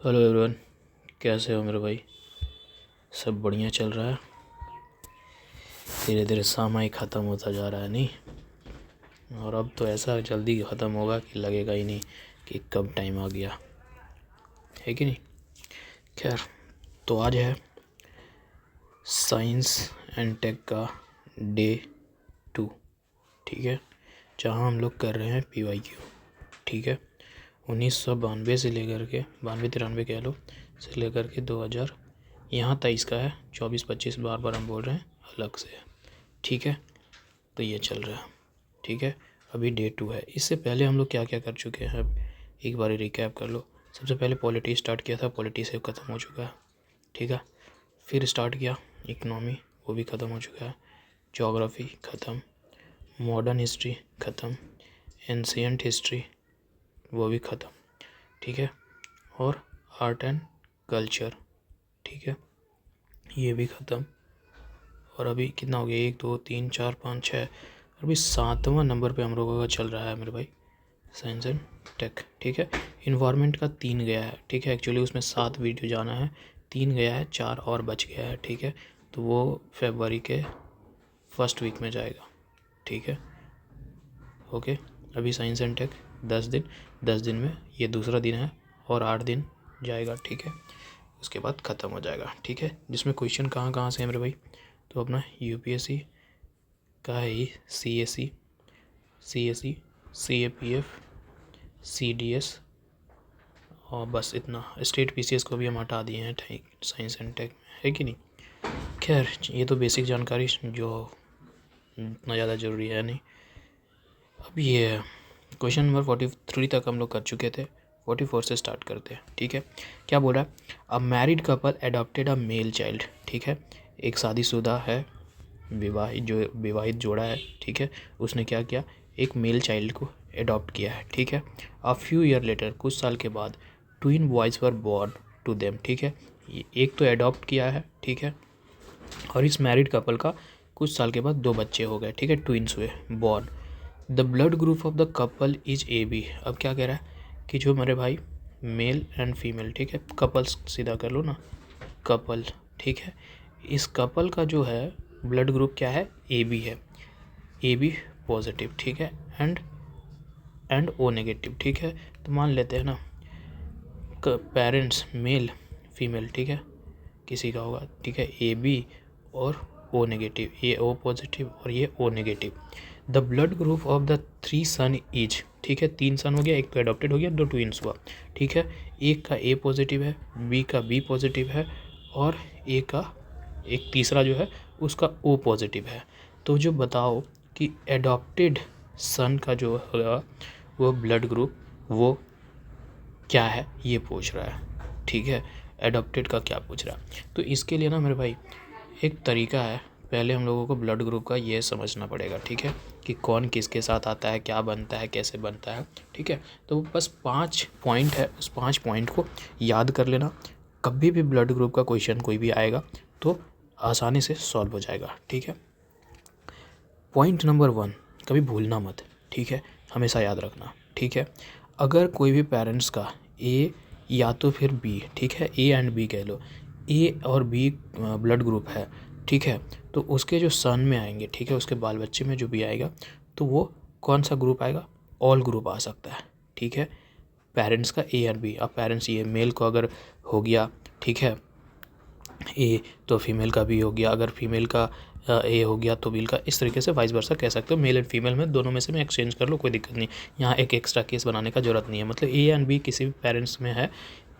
Hello everyone, कैसे हो मेरे भाई। सब बढ़िया चल रहा है। धीरे धीरे सामा ही ख़त्म होता जा रहा है नहीं, और अब तो ऐसा जल्दी ख़त्म होगा कि लगेगा ही नहीं कि कब टाइम आ गया, है कि नहीं। खैर, तो आज है साइंस एंड टेक का डे 2, ठीक है, जहाँ हम लोग कर रहे हैं PYQ, ठीक है। 1992 से लेकर के 92-93 कह लो, से लेकर के 2000 यहाँ 23 का है। 24-25 बार बार हम बोल रहे हैं अलग से, ठीक है। तो ये चल रहा है, ठीक है। अभी डे 2 है। इससे पहले हम लोग क्या क्या कर चुके हैं, एक बार रिकैप कर लो। सबसे पहले पॉलिटी स्टार्ट किया था, पॉलिटी से ख़त्म हो चुका है, ठीक है। फिर स्टार्ट किया इकनॉमी, वो भी ख़त्म हो चुका है। ज्योग्राफी ख़त्म, मॉडर्न हिस्ट्री ख़त्म, एंशिएंट हिस्ट्री वो भी ख़त्म, ठीक है। और आर्ट एंड कल्चर, ठीक है, ये भी ख़त्म। और अभी कितना हो गया, 1 2 3 4 5 6, और अभी 7वां नंबर पे हम लोगों का चल रहा है मेरे भाई साइंस एंड टेक, ठीक है। इन्वायरमेंट का 3 गया है, ठीक है। एक्चुअली उसमें 7 वीडियो जाना है, 3 गया है, 4 और बच गया है, ठीक है। तो वो फरवरी के फर्स्ट वीक में जाएगा, ठीक है, ओके। अभी साइंस एंड टेक 10 दिन में ये दूसरा दिन है, और 8 दिन जाएगा, ठीक है। उसके बाद ख़त्म हो जाएगा, ठीक है। जिसमें क्वेश्चन कहाँ कहाँ से है मेरे भाई, तो अपना UPSC का है ही, CSE, CAPF, CDS, और बस इतना। स्टेट PCS को भी हम हटा दिए हैं साइंस एंड टेक में, है कि नहीं। खैर, ये तो बेसिक जानकारी जो इतना ज़्यादा ज़रूरी है नहीं। अब ये क्वेश्चन नंबर 43 तक हम लोग कर चुके थे, 44 से स्टार्ट करते हैं, ठीक है। क्या बोल रहा है, a married couple adopted a male child, ठीक है। एक शादीशुदा है, विवाहित जोड़ा है, ठीक है। उसने क्या किया, एक मेल चाइल्ड को एडॉप्ट किया है, ठीक है। अ फ्यू ईयर लेटर, कुछ साल के बाद, twin boys were born to them, ठीक है। एक तो एडॉप्ट किया है, ठीक है। और इस मैरिड कपल का कुछ साल के बाद 2 बच्चे हो गए, ठीक है, ट्विंस हुए born. The blood group of the couple is AB। अब क्या कह रहा है कि जो मेरे भाई मेल एंड फीमेल, ठीक है, कपल्स सीधा कर लो ना, कपल, ठीक है। इस कपल का जो है ब्लड ग्रुप क्या है, AB है, AB पॉजिटिव, ठीक है, एंड O नेगेटिव, ठीक है। तो मान लेते हैं ना, पेरेंट्स मेल फीमेल, ठीक है, किसी का होगा, ठीक है, AB और O नेगेटिव, ये O पॉजिटिव और ये O negative. The blood group of the 3 son is, ठीक है, 3 सन हो गया, एक तो एडॉप्टेड हो गया, 2 ट्विंस हुआ, ठीक है। एक का A पॉजिटिव है, B का B पॉजिटिव है, और A का एक तीसरा जो है उसका O पॉजिटिव है। तो जो बताओ कि एडॉप्टेड सन का जो होगा वो ब्लड ग्रुप वो क्या है, ये पूछ रहा है, ठीक है। एडॉप्टेड का क्या पूछ रहा है, तो इसके लिए ना मेरे भाई एक तरीका है। पहले हम लोगों को ब्लड ग्रुप का ये समझना पड़ेगा, ठीक है, कि कौन किसके साथ आता है, क्या बनता है, कैसे बनता है, ठीक है। तो बस 5 पॉइंट है, उस 5 पॉइंट को याद कर लेना। कभी भी ब्लड ग्रुप का क्वेश्चन कोई भी आएगा तो आसानी से सॉल्व हो जाएगा, ठीक है। पॉइंट नंबर 1, कभी भूलना मत, ठीक है, हमेशा याद रखना, ठीक है। अगर कोई भी पेरेंट्स का A या तो फिर B, ठीक है, A एंड B कह लो, A और B ब्लड ग्रुप है, ठीक है, तो उसके जो सन में आएंगे, ठीक है, उसके बाल बच्चे में जो भी आएगा तो वो कौन सा ग्रुप आएगा, ऑल ग्रुप आ सकता है, ठीक है। पेरेंट्स का A और B, अब पेरेंट्स ये मेल को अगर हो गया, ठीक है, A तो फीमेल का भी हो गया, अगर फीमेल का A हो गया तो मेल का, इस तरीके से वाइस वर्सा कह सकते हो। मेल एंड फीमेल में दोनों में से मैं एक्सचेंज कर लो, कोई दिक्कत नहीं। यहाँ एक एक्स्ट्रा केस बनाने का ज़रूरत नहीं है। मतलब A एंड B किसी भी पेरेंट्स में है,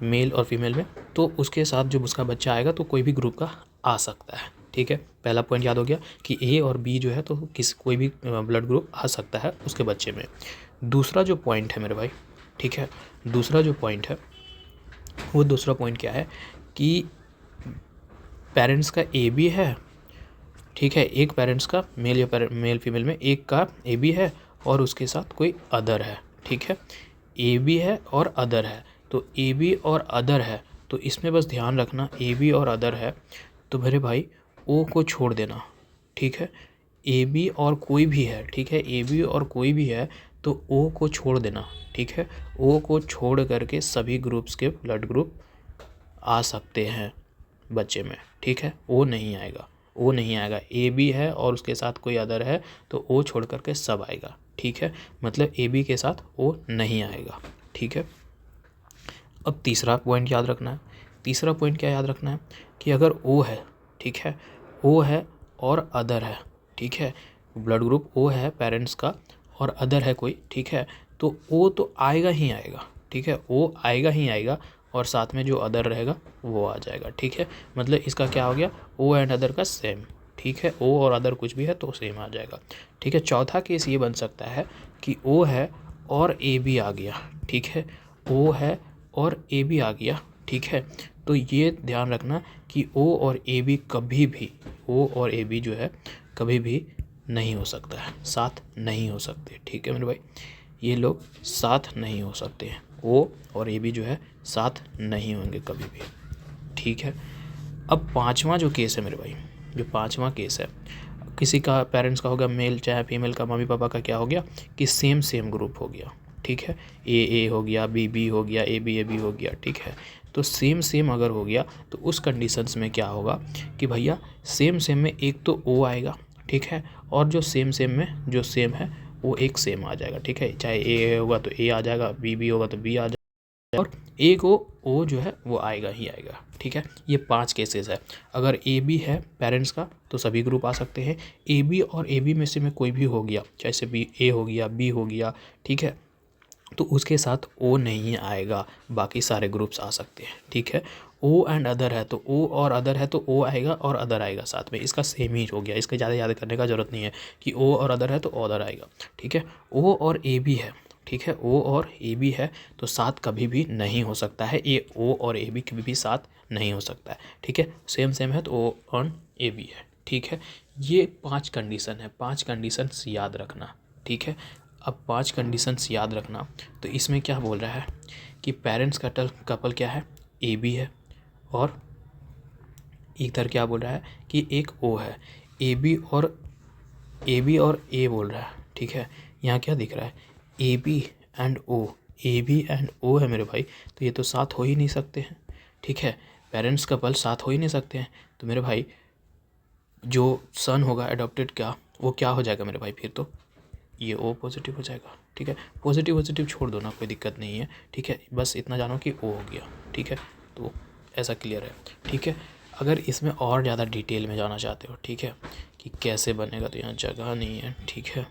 मेल और फीमेल में, तो उसके साथ जो उसका बच्चा आएगा तो कोई भी ग्रुप का आ सकता है, ठीक है। पहला पॉइंट याद हो गया कि A और B जो है तो कोई भी ब्लड ग्रुप आ सकता है उसके बच्चे में। दूसरा जो पॉइंट है मेरे भाई, ठीक है, दूसरा जो पॉइंट है वो दूसरा पॉइंट क्या है कि पेरेंट्स का AB है, ठीक है, एक पेरेंट्स का मेल या मेल फीमेल में एक का AB है और उसके साथ कोई अदर है, ठीक है। AB है और अदर है, तो AB और अदर है, तो इसमें बस ध्यान रखना AB और अदर है तो मेरे भाई O को छोड़ देना, ठीक है। AB और कोई भी है, ठीक है, AB और कोई भी है तो O को छोड़ देना, ठीक है। O को छोड़ करके सभी ग्रुप्स के ब्लड ग्रुप आ सकते हैं बच्चे में, ठीक है। ओ नहीं आएगा, ओ नहीं आएगा। ए बी है और उसके साथ कोई अदर है तो ओ छोड़ करके सब आएगा, ठीक है। मतलब ए बी के साथ ओ नहीं आएगा, ठीक है। अब तीसरा पॉइंट याद रखना है। तीसरा पॉइंट क्या याद रखना है कि अगर ओ है, ठीक है, ओ है और अदर है, ठीक है, ब्लड ग्रुप ओ है पेरेंट्स का और अदर है कोई, ठीक है, तो ओ तो आएगा ही आएगा, ठीक है, ओ आएगा ही आएगा और साथ में जो अदर रहेगा वो आ जाएगा, ठीक है। मतलब इसका क्या हो गया, ओ एंड अदर का सेम, ठीक है, ओ और अदर कुछ भी है तो सेम आ जाएगा, ठीक है। चौथा केस ये बन सकता है कि ओ है और ए बी आ गया, ठीक है, ओ है और ए बी आ गया, ठीक है। तो ये ध्यान रखना कि ओ और ए बी कभी भी, ओ और ए बी जो है कभी भी नहीं हो सकता है, साथ नहीं हो सकते, ठीक है मेरे भाई। ये लोग साथ नहीं हो सकते हैं, ओ और ए बी जो है साथ नहीं होंगे कभी भी, ठीक है। अब पांचवा जो केस है मेरे भाई, जो पांचवा केस है, किसी का पेरेंट्स का होगा मेल चाहे फीमेल का, मम्मी पापा का क्या हो गया कि सेम सेम ग्रुप हो गया, ठीक है, ए हो गया, बी हो गया, ए बी हो गया, ठीक है। तो सेम सेम अगर हो गया तो उस कंडीशंस में क्या होगा कि भैया सेम सेम में एक तो ओ आएगा, ठीक है, और जो सेम सेम में जो सेम है वो एक सेम आ जाएगा, ठीक है। चाहे ए होगा तो ए आ जाएगा, बी होगा तो बी आ जाएगा और ए को ओ जो है वो आएगा ही आएगा, ठीक है। ये 5 केसेस है। अगर ए बी है पेरेंट्स का तो सभी ग्रुप आ सकते हैं। ए बी और ए बी में से में कोई भी हो गया, जैसे बी ए हो गया, बी हो गया, ठीक है, तो उसके साथ ओ नहीं आएगा, बाकी सारे ग्रुप्स आ सकते हैं, ठीक है। ओ एंड अदर है तो ओ और अदर है तो ओ आएगा और अदर आएगा साथ में, इसका सेम ही हो गया, इसका ज़्यादा याद करने का ज़रूरत नहीं है कि ओ और अदर है तो अदर आएगा, ठीक है। ओ और ए बी है, ठीक है, ओ और ए बी है तो साथ कभी भी नहीं हो सकता है, ये ओ और ए बी कभी भी साथ नहीं हो सकता है, ठीक है। सेम सेम है तो ओ और ए बी है, ठीक है। ये 5 कंडीशन है, 5 कंडीशंस याद रखना, ठीक है। अब 5 कंडीशंस याद रखना, तो इसमें क्या बोल रहा है कि पेरेंट्स कपल क्या है, ए बी है और इधर क्या बोल रहा है कि एक ओ है, ए बी और ए बोल रहा है, ठीक है। यहाँ क्या दिख रहा है, A B and O, A B and O है मेरे भाई, तो ये तो साथ हो ही नहीं सकते हैं, ठीक है। पेरेंट्स कपल साथ हो ही नहीं सकते हैं, तो मेरे भाई जो सन होगा एडॉप्टेड का वो क्या हो जाएगा मेरे भाई, फिर तो ये ओ पॉजिटिव हो जाएगा, ठीक है। पॉजिटिव छोड़ दो ना, कोई दिक्कत नहीं है, ठीक है, बस इतना जानो कि ओ हो गया, ठीक है। तो ऐसा क्लियर है, ठीक है। अगर इसमें और ज़्यादा डिटेल में जाना चाहते हो, ठीक है, कि कैसे बनेगा, तो यहाँ जगह नहीं है, ठीक है।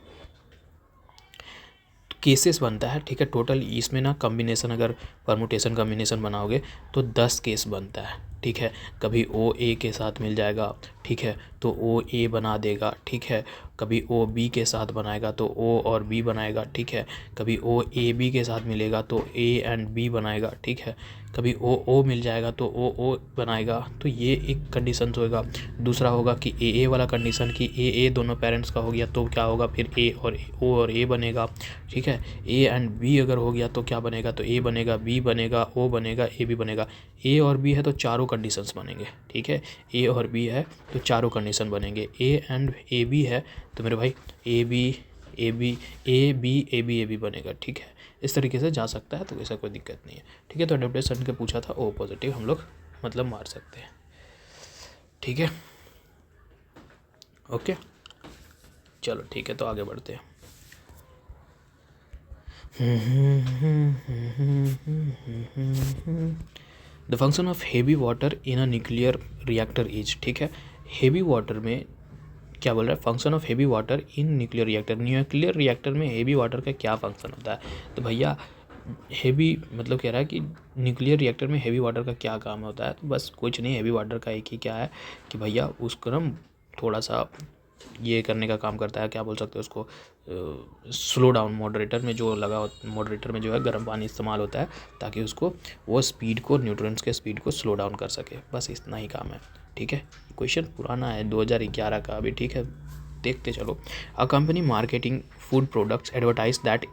केसेस बनता है, ठीक है, टोटल इसमें ना कम्बिनेशन, अगर परमुटेशन कम्बिनेशन बनाओगे तो 10 केस बनता है, ठीक है। कभी ओ ए के साथ मिल जाएगा, ठीक है, तो ओ ए बना देगा, ठीक है। कभी ओ बी के साथ बनाएगा तो ओ और बी बनाएगा, ठीक है। कभी ओ ए बी के साथ मिलेगा तो ए एंड बी बनाएगा, ठीक है। कभी ओ मिल जाएगा तो ओ बनाएगा, तो ये एक कंडीशन होगा। दूसरा होगा कि ए वाला कंडीशन कि ए दोनों पेरेंट्स का हो गया तो क्या होगा, फिर ए और ओ और ए बनेगा, ठीक है। ए एंड बी अगर हो गया तो क्या बनेगा, तो ए बनेगा, बी बनेगा, ओ बनेगा, ए बी बनेगा। ए और बी है तो चारों कंडीशंस बनेंगे, ठीक है। ए और बी है तो चारों कंडीशन बनेंगे। ए एंड ए बी है तो मेरे भाई ए बी बनेगा, ठीक है। इस तरीके से जा सकता है, तो ऐसा कोई दिक्कत नहीं है, ठीक है। तो एडॉप्टेशन के पूछा था ओ पॉजिटिव हम लोग मतलब मार सकते हैं, ठीक है, ओके। चलो ठीक है, तो आगे बढ़ते हैं। The function of heavy water in a nuclear reactor is, ठीक है। हेवी वाटर में क्या बोल रहा है, function of heavy water in nuclear reactor में हेवी वाटर का क्या फंक्शन होता है। तो भैया हेवी मतलब कह रहा है कि न्यूक्लियर रिएक्टर में हेवी वाटर का क्या काम होता है, तो बस कुछ नहीं, हेवी वाटर का एक ही क्या है कि भैया उसको ना थोड़ा सा ये करने का काम करता है, क्या बोल सकते हैं उसको, स्लो डाउन। मॉडरेटर में जो है गर्म पानी इस्तेमाल होता है ताकि उसको वो स्पीड को, न्यूट्रॉन्स के स्पीड को स्लो डाउन कर सके, बस इतना ही काम है, ठीक है। क्वेश्चन पुराना है 2011 का अभी, ठीक है, देखते चलो। A company marketing food products advertise that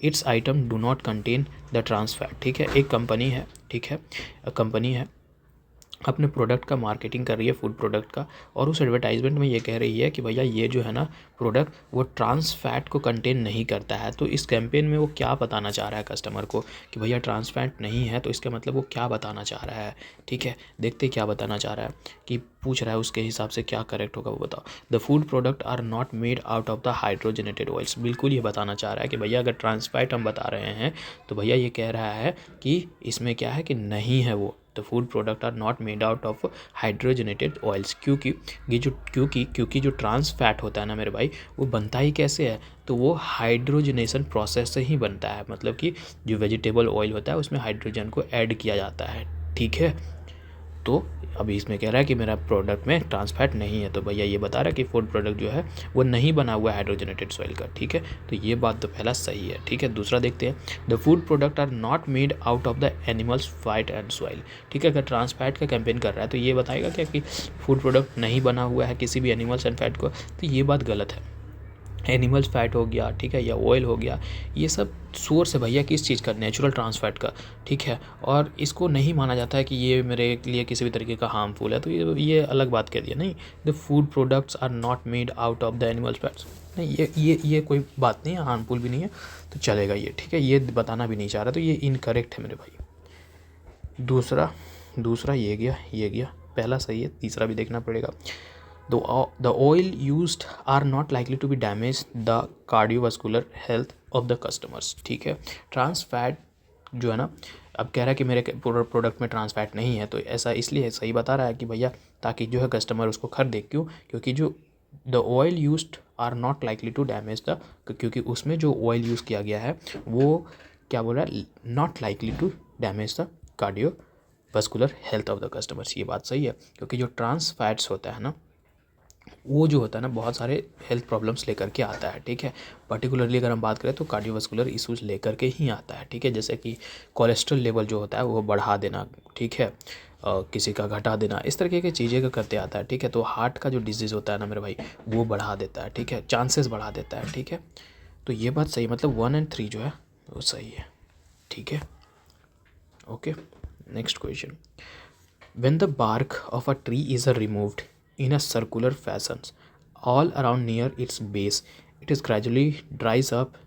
its item do not contain the trans fat, ठीक है। एक कंपनी है, ठीक है, कंपनी है अपने प्रोडक्ट का मार्केटिंग कर रही है, फूड प्रोडक्ट का, और उस एडवर्टाइजमेंट में ये कह रही है कि भैया ये जो है ना प्रोडक्ट वो ट्रांस फैट को कंटेन नहीं करता है। तो इस कैंपेन में वो क्या बताना चाह रहा है कस्टमर को कि भैया ट्रांस फैट नहीं है, तो इसका मतलब वो क्या बताना चाह रहा है। ठीक है, देखते क्या बताना चाह रहा है, कि पूछ रहा है उसके हिसाब से क्या करेक्ट होगा वो बताओ। The food product are not made out of the hydrogenated oils. बिल्कुल ये बताना चाह रहा है कि भैया अगर ट्रांस फैट हम बता रहे हैं तो भैया ये कह रहा है कि इसमें क्या है कि नहीं है वो। The food product are not made out of hydrogenated oils, क्योंकि जो ट्रांस फैट होता है ना मेरे भाई, वो बनता ही कैसे है, तो वो हाइड्रोजनेशन प्रोसेस से ही बनता है। मतलब कि जो वेजिटेबल ऑयल होता है उसमें हाइड्रोजन को ऐड किया जाता है। ठीक है, तो अभी इसमें कह रहा है कि मेरा प्रोडक्ट में ट्रांस फैट नहीं है, तो भैया ये बता रहा है कि फूड प्रोडक्ट जो है वो नहीं बना हुआ है हाइड्रोजनेटेड सॉइल का। ठीक है, तो ये बात तो पहला सही है। ठीक है, दूसरा देखते हैं। The food product are not made out of the animals fat and soil. ठीक है, अगर ट्रांस फैट का कैंपेन कर रहा है तो ये बताएगा क्या कि फूड प्रोडक्ट नहीं बना हुआ है किसी भी एनिमल्स एंड फैट को, तो ये बात गलत है। एनिमल्स फैट हो गया, ठीक है, या ऑयल हो गया, ये सब सोर्स है भैया किस चीज़ का, नेचुरल ट्रांस फैट का। ठीक है, और इसको नहीं माना जाता है कि ये मेरे लिए किसी भी तरीके का हार्मफुल है, तो ये अलग बात कह दिया। नहीं, the food products are not made out of the animals fats, नहीं ये कोई बात नहीं है, हार्मफुल भी नहीं है, तो चलेगा ये। ठीक है, ये बताना भी नहीं चाह रहा, तो ये इनकरेक्ट है मेरे भाई। दूसरा ये गया, पहला सही है, तीसरा भी देखना पड़ेगा। The oil used are not likely to be damage the cardiovascular health of the customers। ठीक है, ट्रांस फैट जो है ना, अब कह रहा है कि मेरे प्रोडक्ट में ट्रांस फैट नहीं है, तो ऐसा इसलिए सही बता रहा है कि भैया ताकि जो है कस्टमर उसको खरीदे। क्यों? क्योंकि जो the oil used are not likely to damage the, क्योंकि उसमें जो ऑयल यूज़ किया गया है वो क्या बोल रहा है, not likely to damage the cardiovascular health of the customers. ये बात सही है, क्योंकि जो ट्रांस फैट्स होता है ना, वो जो होता है ना बहुत सारे हेल्थ प्रॉब्लम्स लेकर के आता है। ठीक है, पर्टिकुलरली अगर हम बात करें तो कार्डियोवास्कुलर इश्यूज लेकर के ही आता है। ठीक है, जैसे कि कोलेस्ट्रॉल लेवल जो होता है वो बढ़ा देना, ठीक है, किसी का घटा देना, इस तरीके की चीज़ें का करते आता है। ठीक है, तो हार्ट का जो डिजीज़ होता है ना मेरे भाई, वो बढ़ा देता है। ठीक है, चांसेस बढ़ा देता है। ठीक है, तो ये बात सही, मतलब 1 और 3 जो है वो सही है। ठीक है, okay, next question. When the bark of a tree is removed in a circular fashion all around near its base, it is gradually dries up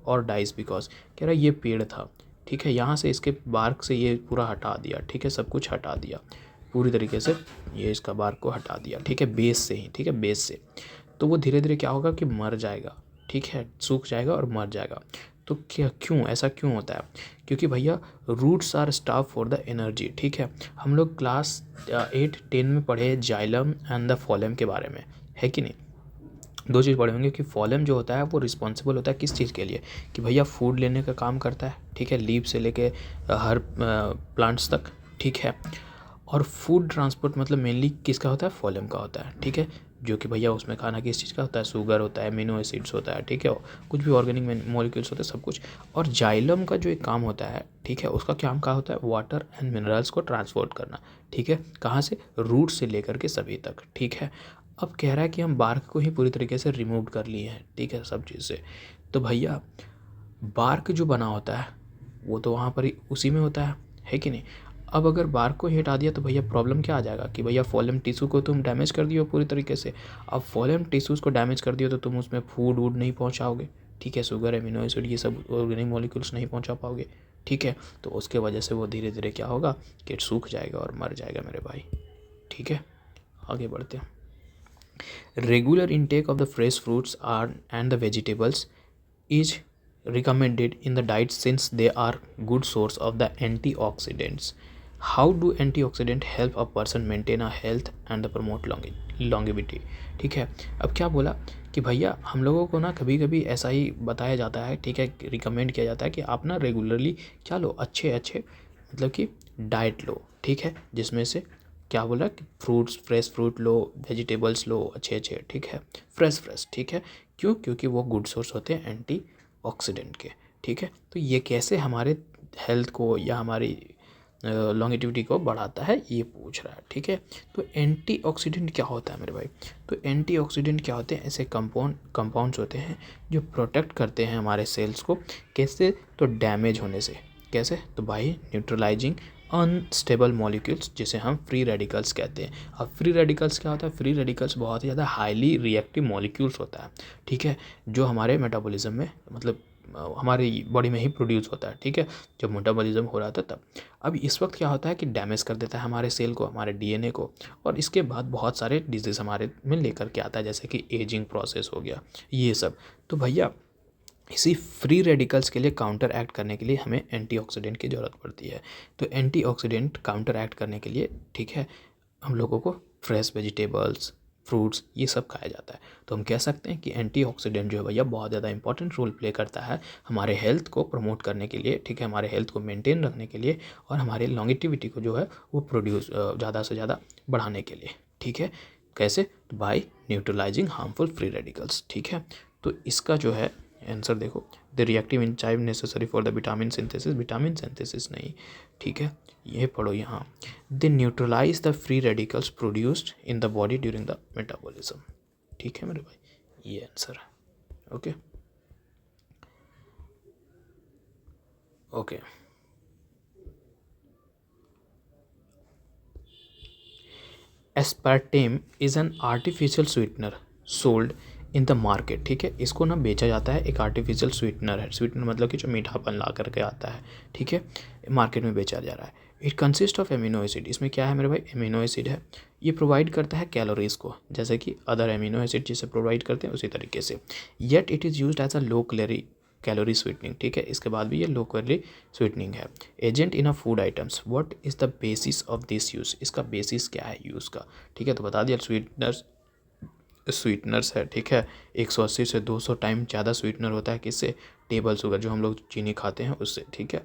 or dies because, कह रहा है ये पेड़ था, ठीक है, यहाँ से इसके बार्क से ये पूरा हटा दिया। ठीक है, सब कुछ हटा दिया पूरी तरीके से, ये इसका बार्क को हटा दिया। ठीक है, बेस से ही, ठीक है, बेस से, तो वो धीरे धीरे क्या होगा कि मर जाएगा। ठीक है, सूख जाएगा और मर जाएगा। तो क्या, क्यों ऐसा क्यों होता है? क्योंकि भैया roots are stuff for the energy. ठीक है, हम लोग क्लास 8-10 में पढ़े जाइलम एंड द फॉलेम के बारे में, है कि नहीं? 2 चीज़ पढ़े होंगे कि फॉलेम जो होता है वो रिस्पॉन्सिबल होता है किस चीज़ के लिए, कि भैया फूड लेने का काम करता है। ठीक है, लीव से लेके हर प्लांट्स तक। ठीक है, और फूड ट्रांसपोर्ट मतलब मेनली किसका होता है, फॉलेम का होता है। ठीक है, जो कि भैया उसमें खाना किस चीज़ का होता है, शुगर होता है, अमीनो एसिड्स होता है। ठीक है, कुछ भी ऑर्गेनिक मॉलिक्यूल्स होते हैं, सब कुछ। और जाइलम का जो एक काम होता है, ठीक है, उसका काम क्या होता है, वाटर एंड मिनरल्स को ट्रांसपोर्ट करना। ठीक है, कहाँ से, रूट से लेकर के सभी तक। ठीक है, अब कह रहा है कि हम बार्क को ही पूरी तरीके से रिमूव कर लिए हैं। ठीक है, सब चीज़ से, तो भैया बार्क जो बना होता है वो तो वहाँ पर ही उसी में होता है कि नहीं? अब अगर बार्क को ही हटा दिया तो भैया प्रॉब्लम क्या आ जाएगा कि भैया फॉलेम टिश्यू को तुम डैमेज कर दियो पूरी तरीके से। अब फॉलेम टिश्यूज़ को डैमेज कर दियो तो तुम उसमें फूड वूड नहीं पहुँचाओगे। ठीक है, शुगर, एमिनो एसिड, ये सब ऑर्गेनिक मॉलिक्यूल्स नहीं पहुँचा पाओगे। ठीक है, तो उसके वजह से वो धीरे धीरे क्या होगा कि सूख जाएगा और मर जाएगा मेरे भाई। ठीक है, आगे बढ़ते हैं। Regular intake of the fresh fruits are and the vegetables is recommended in the diet since they are good source of the antioxidants. How do antioxidant help a person maintain a health and promote longevity? ठीक है, अब क्या बोला कि भैया हम लोगों को ना कभी कभी ऐसा ही बताया जाता है, ठीक है, रिकमेंड किया जाता है कि आप ना रेगुलरली क्या लो, अच्छे अच्छे मतलब कि डाइट लो। ठीक है, जिसमें से क्या बोला कि फ्रूट्स, फ्रेश फ्रूट लो, वेजिटेबल्स लो अच्छे अच्छे। ठीक है, फ्रेश। ठीक है, क्यों? क्योंकि वो गुड सोर्स होते हैं एंटी ऑक्सीडेंट के। ठीक है, तो ये कैसे हमारे हेल्थ को या हमारी लॉन्गेटिविटी को बढ़ाता है, ये पूछ रहा है। ठीक है, तो एंटीऑक्सीडेंट क्या होता है मेरे भाई? तो एंटीऑक्सीडेंट क्या होते हैं? ऐसे कंपाउंड्स होते हैं जो प्रोटेक्ट करते हैं हमारे सेल्स को। कैसे? तो डैमेज होने से। कैसे? तो बाई न्यूट्रलाइजिंग अनस्टेबल मॉलिक्यूल्स, जिसे हम फ्री रेडिकल्स कहते हैं। अब फ्री रेडिकल्स क्या होता है? फ्री रेडिकल्स बहुत ही ज़्यादा हाईली रिएक्टिव मॉलिक्यूल्स होता है, ठीक है, जो हमारे मेटाबॉलिज्म में मतलब हमारी बॉडी में ही प्रोड्यूस होता है, ठीक है, जब मेटाबॉलिज्म हो रहा था तब। अब इस वक्त क्या होता है कि डैमेज कर देता है हमारे सेल को, हमारे डीएनए को, और इसके बाद बहुत सारे डिजीज़ हमारे में लेकर के आता है, जैसे कि एजिंग प्रोसेस हो गया, ये सब। तो भैया इसी फ्री रेडिकल्स के लिए काउंटर एक्ट करने के लिए हमें एंटीऑक्सीडेंट की ज़रूरत पड़ती है। तो एंटीऑक्सीडेंट काउंटर एक्ट करने के लिए, ठीक है, हम लोगों को फ्रेश वेजिटेबल्स, फ्रूट्स, ये सब खाया जाता है। तो हम कह सकते हैं कि एंटीऑक्सीडेंट जो है भैया बहुत ज़्यादा इंपॉर्टेंट रोल प्ले करता है हमारे हेल्थ को प्रमोट करने के लिए, ठीक है, हमारे हेल्थ को मेंटेन रखने के लिए, और हमारे लॉन्गेटिविटी को जो है वो प्रोड्यूस ज़्यादा से ज़्यादा बढ़ाने के लिए, ठीक है। कैसे? By neutralising harmful free radicals, ठीक है। तो इसका जो है आंसर देखो, the reactive enzyme necessary for the vitamin synthesis नहीं, ठीक है, ये पढ़ो यहाँ, they neutralise the free radicals produced in the body during the metabolism, ठीक है मेरे भाई, ये आंसर है। Okay okay aspartame is an artificial sweetener sold in the market, ठीक है, इसको ना बेचा जाता है, एक आर्टिफिशियल स्वीटनर है, स्वीटनर मतलब कि जो मीठापन ला करके आता है, ठीक है, मार्केट में बेचा जा रहा है। It consist of amino acid, इसमें क्या है मेरे भाई? एमिनो एसिड है। ये प्रोवाइड करता है कैलोरीज को, जैसे कि अदर एमिनो एसिड जिसे प्रोवाइड करते हैं उसी तरीके से। Yet it is used as a low calorie sweetening, ठीक है, इसके बाद भी ये लो कैलोरी स्वीटनिंग है। Agent in a food items, what is the basis of this use, इसका बेसिस क्या है यूज़ का, ठीक है, तो बता दिया स्वीटनर्स है, ठीक है, 180 से 200 टाइम ज़्यादा स्वीटनर होता है किससे? टेबल शुगर, जो हम लोग चीनी खाते हैं उससे, ठीक है।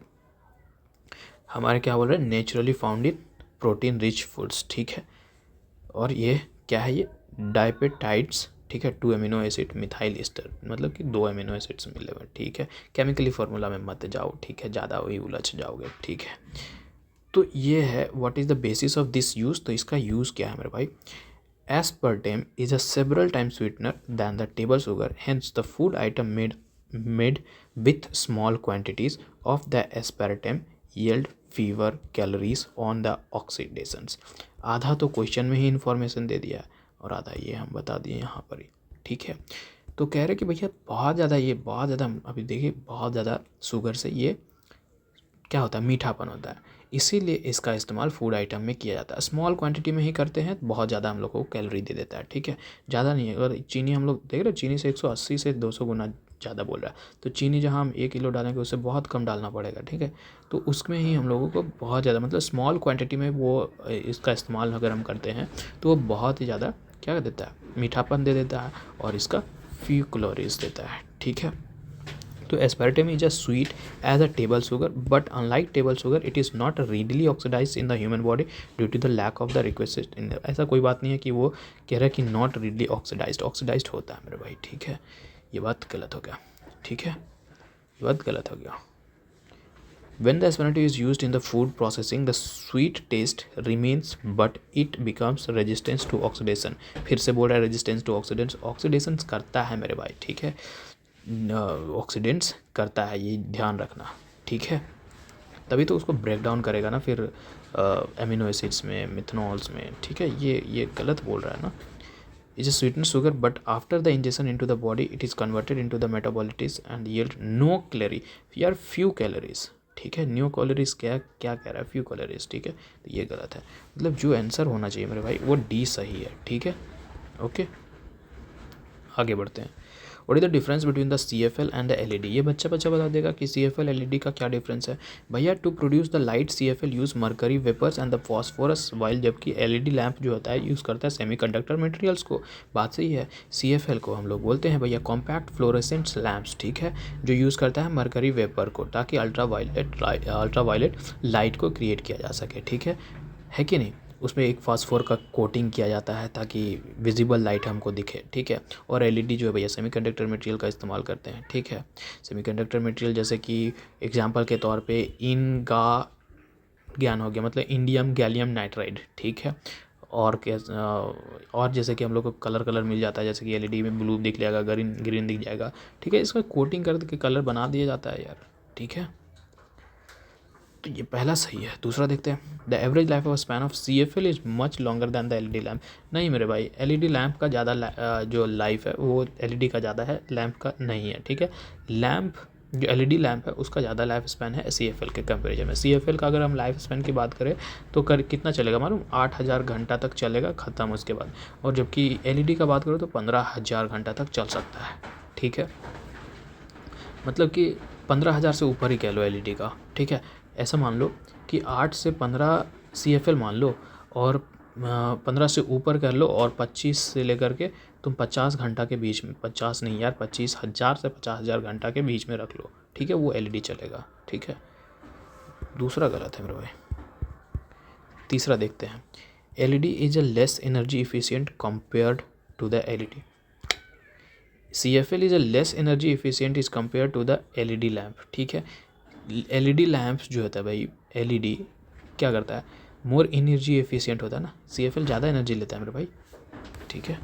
हमारे क्या बोल रहे हैं? Naturally found in protein rich foods, ठीक है। और ये क्या है? ये डाइपेटाइड्स, ठीक है, 2 अमीनो एसिड मिथाइल ईस्टर, मतलब कि 2 अमीनो एसिड्स मिले हुए, ठीक है। केमिकली फार्मूला में मत जाओ, ठीक है, ज़्यादा वही उलझ जाओगे, ठीक है। तो ये है what is the basis of this use, तो इसका यूज़ क्या है मेरे भाई? Aspartame is a several times sweetener than the table sugar. Hence, the food item made with small quantities of the aspartame yield fewer calories on the oxidations. आधा तो question में ही information दे दिया और आधा ये हम बता दिए यहाँ पर ही, ठीक है। तो कह रहे कि भैया बहुत ज़्यादा अभी देखिए बहुत ज़्यादा शुगर से ये क्या होता है? मीठापन होता है, इसीलिए इसका इस्तेमाल फूड आइटम में किया जाता है। स्मॉल क्वांटिटी में ही करते हैं, बहुत ज़्यादा हम लोग को कैलोरी दे देता है, ठीक है, ज़्यादा नहीं है। अगर चीनी हम लोग देख रहे हैं, चीनी से 180 से 200 गुना ज़्यादा बोल रहा है, तो चीनी जहाँ हम 1 किलो डालेंगे उससे बहुत कम डालना पड़ेगा, ठीक है। तो उसमें ही हम लोगों को बहुत ज़्यादा मतलब स्मॉल क्वान्टिटी में वो इसका इस्तेमाल अगर हम करते हैं तो वो बहुत ही ज़्यादा क्या कर देता है? मीठापन दे देता है और इसका फ्यू कैलोरीज देता है, ठीक है। तो aspartame is as sweet as a table sugar, but unlike table sugar, it is not readily oxidized in the human body due to the lack of the requisite in ऐसा कोई बात नहीं है कि वो कह रहा है कि नॉट readily ऑक्सीडाइज्ड होता है मेरे भाई, ठीक है, ये बात गलत हो गया, ठीक है, ये बात गलत हो गया। When the aspartame is used in the food processing, the sweet taste remains, but it becomes resistant to oxidation. फिर से बोल रहा है resistance to oxidation करता है मेरे भाई, ठीक है, ऑक्सीडेंट्स करता है, ये ध्यान रखना, ठीक है, तभी तो उसको ब्रेक डाउन करेगा ना फिर एमिनो एसिड्स में, मिथनॉल्स में, ठीक है, ये गलत बोल रहा है ना। Is a sweeten sugar but after the injection into the body it is converted into the metabolites and yield no calorie यार फ्यू कैलोरीज, ठीक है, न्यू कैलोरीज क्या क्या कह रहा है? फ्यू कैलोरीज, ठीक है, तो ये गलत है, मतलब जो आंसर होना चाहिए मेरे भाई वो डी सही है, ठीक है। ओके आगे बढ़ते हैं। What is the difference between the CFL and the LED? ये बच्चा बता देगा कि CFL LED का क्या डिफरेंस है। भैया to produce the light CFL use mercury vapours and the phosphorus, while जबकि LED लैंप जो होता है यूज़ करता है सेमीकंडक्टर मटेरियल्स को। बात सही है। CFL को हम लोग बोलते हैं भैया कॉम्पैक्ट फ्लोरेसेंट लैंप्स, ठीक है, जो यूज़ करता है मरकरी वेपर को ताकि अल्ट्रावायलेट लाइट को क्रिएट किया जा सके, ठीक है कि नहीं। उसमें एक फास्फोर का कोटिंग किया जाता है ताकि विजिबल लाइट हमको दिखे, ठीक है। और LED जो है भैया सेमीकंडक्टर मटेरियल का इस्तेमाल करते हैं, ठीक है। सेमीकंडक्टर मटेरियल जैसे कि एग्जांपल के तौर पे इनका ज्ञान हो गया, मतलब इंडियम गैलियम नाइट्राइड, ठीक है। और और जैसे कि हम लोग को कलर मिल जाता है, जैसे कि LED में ब्लू दिख जाएगा, ग्रीन दिख जाएगा, ठीक है, इसमें कोटिंग करके कलर बना दिया जाता है यार, ठीक है। तो ये पहला सही है। दूसरा देखते हैं, the average life of span of CFL is much longer than the LED lamp. नहीं मेरे भाई, LED लैम्प का ज़्यादा जो लाइफ है वो LED का ज़्यादा है, लैम्प का नहीं है, ठीक है। लैम्प जो LED लैम्प है उसका ज़्यादा लाइफ स्पैन है CFL के कंपेरिजन में। CFL का अगर हम लाइफ स्पैन की बात करें तो कितना चलेगा मालूम, 8000 घंटा तक चलेगा ख़त्म उसके बाद। और जबकि LED का बात करो तो 15000 घंटा तक चल सकता है, ठीक है। मतलब कि 15000 से ऊपर ही कह लो LED का, ठीक है। ऐसा मान लो कि 8 से 15 CFL मान लो, और 15 से ऊपर कर लो, और 25 से लेकर के तुम 50 घंटा के बीच में, 50 नहीं यार, 25,000 से 50,000 घंटा के बीच में रख लो, ठीक है, वो LED चलेगा, ठीक है। दूसरा गलत है मेरे भाई। तीसरा देखते हैं, LED is a less energy efficient compared to the LED। CFL is a less energy efficient is compare to the LED lamp, ठीक है। LED लैम्प्स जो होता है भाई, LED क्या करता है, मोर एनर्जी एफिशिएंट होता है ना, CFL ज़्यादा एनर्जी लेता है मेरे भाई, ठीक है।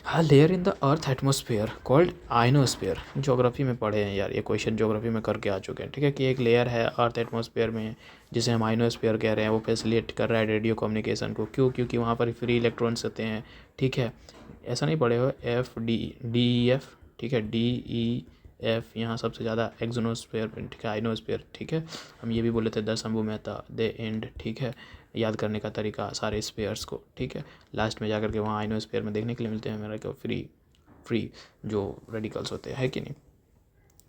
हाँ, layer in the earth atmosphere called ionosphere. Geography में पढ़े हैं यार, ये क्वेश्चन ज्योग्राफी में करके आ चुके हैं, ठीक है, कि एक लेयर है अर्थ एटमोसफेयर में जिसे हम आइनोस्फेयर कह रहे हैं, वो फैसिलिटेट कर रहा है रेडियो कम्युनिकेशन को। क्यों? क्योंकि वहाँ पर फ्री इलेक्ट्रॉन्स होते हैं, ठीक है। ऐसा नहीं पढ़े हो, FDEF, ठीक है, DEF यहाँ सबसे ज़्यादा एक्सोनोस्फेयर, ठीक है, आइनोस्फेयर, ठीक है। हम ये भी बोले थे 10 शंभू मेहता दे एंड, ठीक है, याद करने का तरीका सारे स्पेयर्स को, ठीक है। लास्ट में जाकर के वहाँ आइनोस्फेयर में देखने के लिए मिलते हैं मेरे को फ्री जो रेडिकल्स होते हैं, है कि नहीं।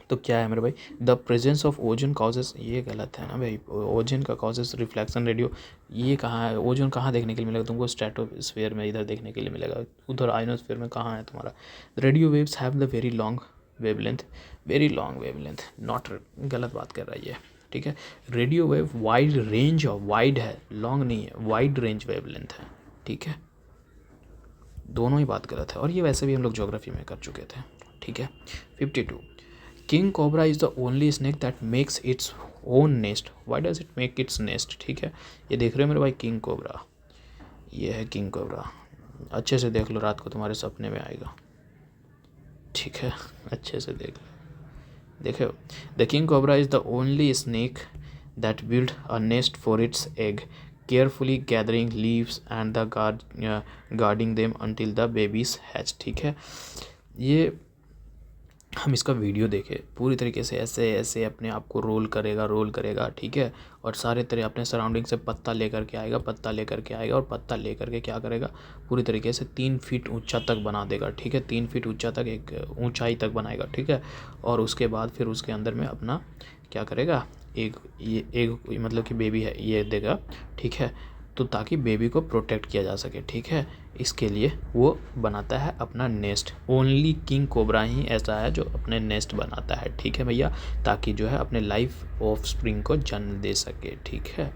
तो क्या है मेरे भाई, the presence of ozone causes, ये गलत है ना भाई, ओजोन का कॉजेस रिफ्लेक्शन रेडियो, ये कहाँ है, ओजोन कहाँ देखने के लिए मिलेगा तुमको, स्ट्रेटोस्फेयर में इधर देखने के लिए मिलेगा, उधर आइनोस्फेयर में कहाँ है तुम्हारा। Radio waves have the very long wavelength, not, गलत बात कर रहा है ये, ठीक है। Radio wave wide range of, wide है, लॉन्ग नहीं है, वाइड रेंज वेवलेंथ है, ठीक है। दोनों ही बात गलत है, और ये वैसे भी हम लोग ज्योग्राफी में कर चुके थे, ठीक है। 52, king cobra is the only snake that makes its own nest, why does it make its nest, ठीक है। ये देख रहे हो मेरे भाई, किंग कोबरा, ये है किंग कोबरा, अच्छे से देख लो, रात को तुम्हारे सपने में आएगा, ठीक है, अच्छे से देख लो। देखो, the king cobra is the only snake that build a nest for its egg, carefully gathering leaves and the guarding them until the babies hatch, ठीक है। ये हम इसका वीडियो देखें पूरी तरीके से, ऐसे ऐसे अपने आप को रोल करेगा, ठीक है। और सारे तरह अपने सराउंडिंग से पत्ता लेकर के आएगा, और पत्ता लेकर के क्या करेगा, पूरी तरीके से 3 फीट ऊंचा तक बना देगा, ठीक है। 3 फीट ऊंचा तक, एक ऊंचाई तक बनाएगा, ठीक है। और उसके बाद फिर उसके अंदर में अपना क्या करेगा, एक मतलब कि बेबी है ये देगा, ठीक है। तो ताकि बेबी को प्रोटेक्ट किया जा सके, ठीक है। इसके लिए वो बनाता है अपना नेस्ट। ओनली किंग कोबरा ही ऐसा है जो अपने नेस्ट बनाता है, ठीक है भैया, ताकि जो है अपने लाइफ ऑफ स्प्रिंग को जन्म दे सके, ठीक है।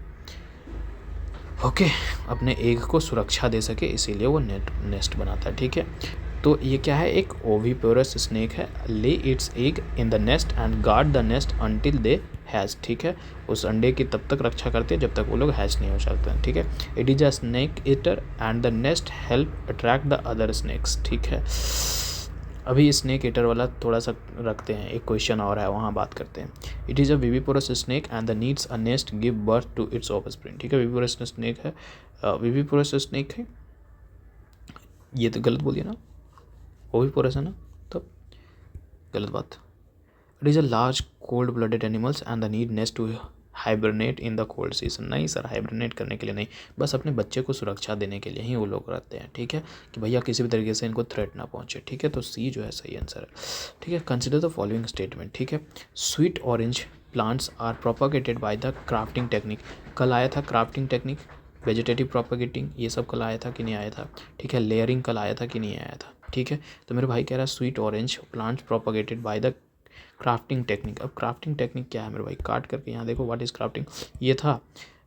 ओके, अपने एग को सुरक्षा दे सके, इसीलिए वो नेस्ट बनाता है, ठीक है। तो ये क्या है, एक ओविपोरस स्नेक है, ले it's egg in the nest and guard the nest until they hatch, ठीक है। उस अंडे की तब तक रक्षा करते हैं जब तक वो लोग हैच नहीं हो सकते हैं, ठीक है। It is a snake eater and the nest help attract the other snakes, ठीक है। अभी स्नेक ईटर वाला थोड़ा सा रखते हैं, एक क्वेश्चन और है वहाँ बात करते हैं। It is a viviparous snake and the needs a nest give birth to its offspring, ठीक है। विविपोरस स्नेक है, विविपोरस स्नेक है, ये तो गलत बोल दिया ना, ओविपोरस है ना, तब गलत बात। It is a large cold blooded animals and the need nest to hibernate in the cold season. नहीं सर, हाइबरनेट करने के लिए नहीं, बस अपने बच्चे को सुरक्षा देने के लिए ही वो लोग रहते हैं, ठीक है, कि भैया किसी भी तरीके से इनको थ्रेट ना पहुंचे, ठीक है। तो सी जो है सही आंसर है, ठीक है। कंसिडर द फॉलोइंग स्टेटमेंट, ठीक है। Sweet orange plants are propagated by the crafting technique. कल आया था क्राफ्टिंग टेक्निक, वेजिटेटिव प्रोपागेटिंग, ये सब कल आया था कि नहीं आया था, ठीक है। लेयरिंग कल आया था कि नहीं आया था, ठीक है। तो मेरे भाई कह रहा है sweet orange plants propagated by the crafting technique. अब क्राफ्टिंग टेक्निक क्या है मेरे भाई, काट करके यहाँ देखो, व्हाट इज़ क्राफ्टिंग, ये था,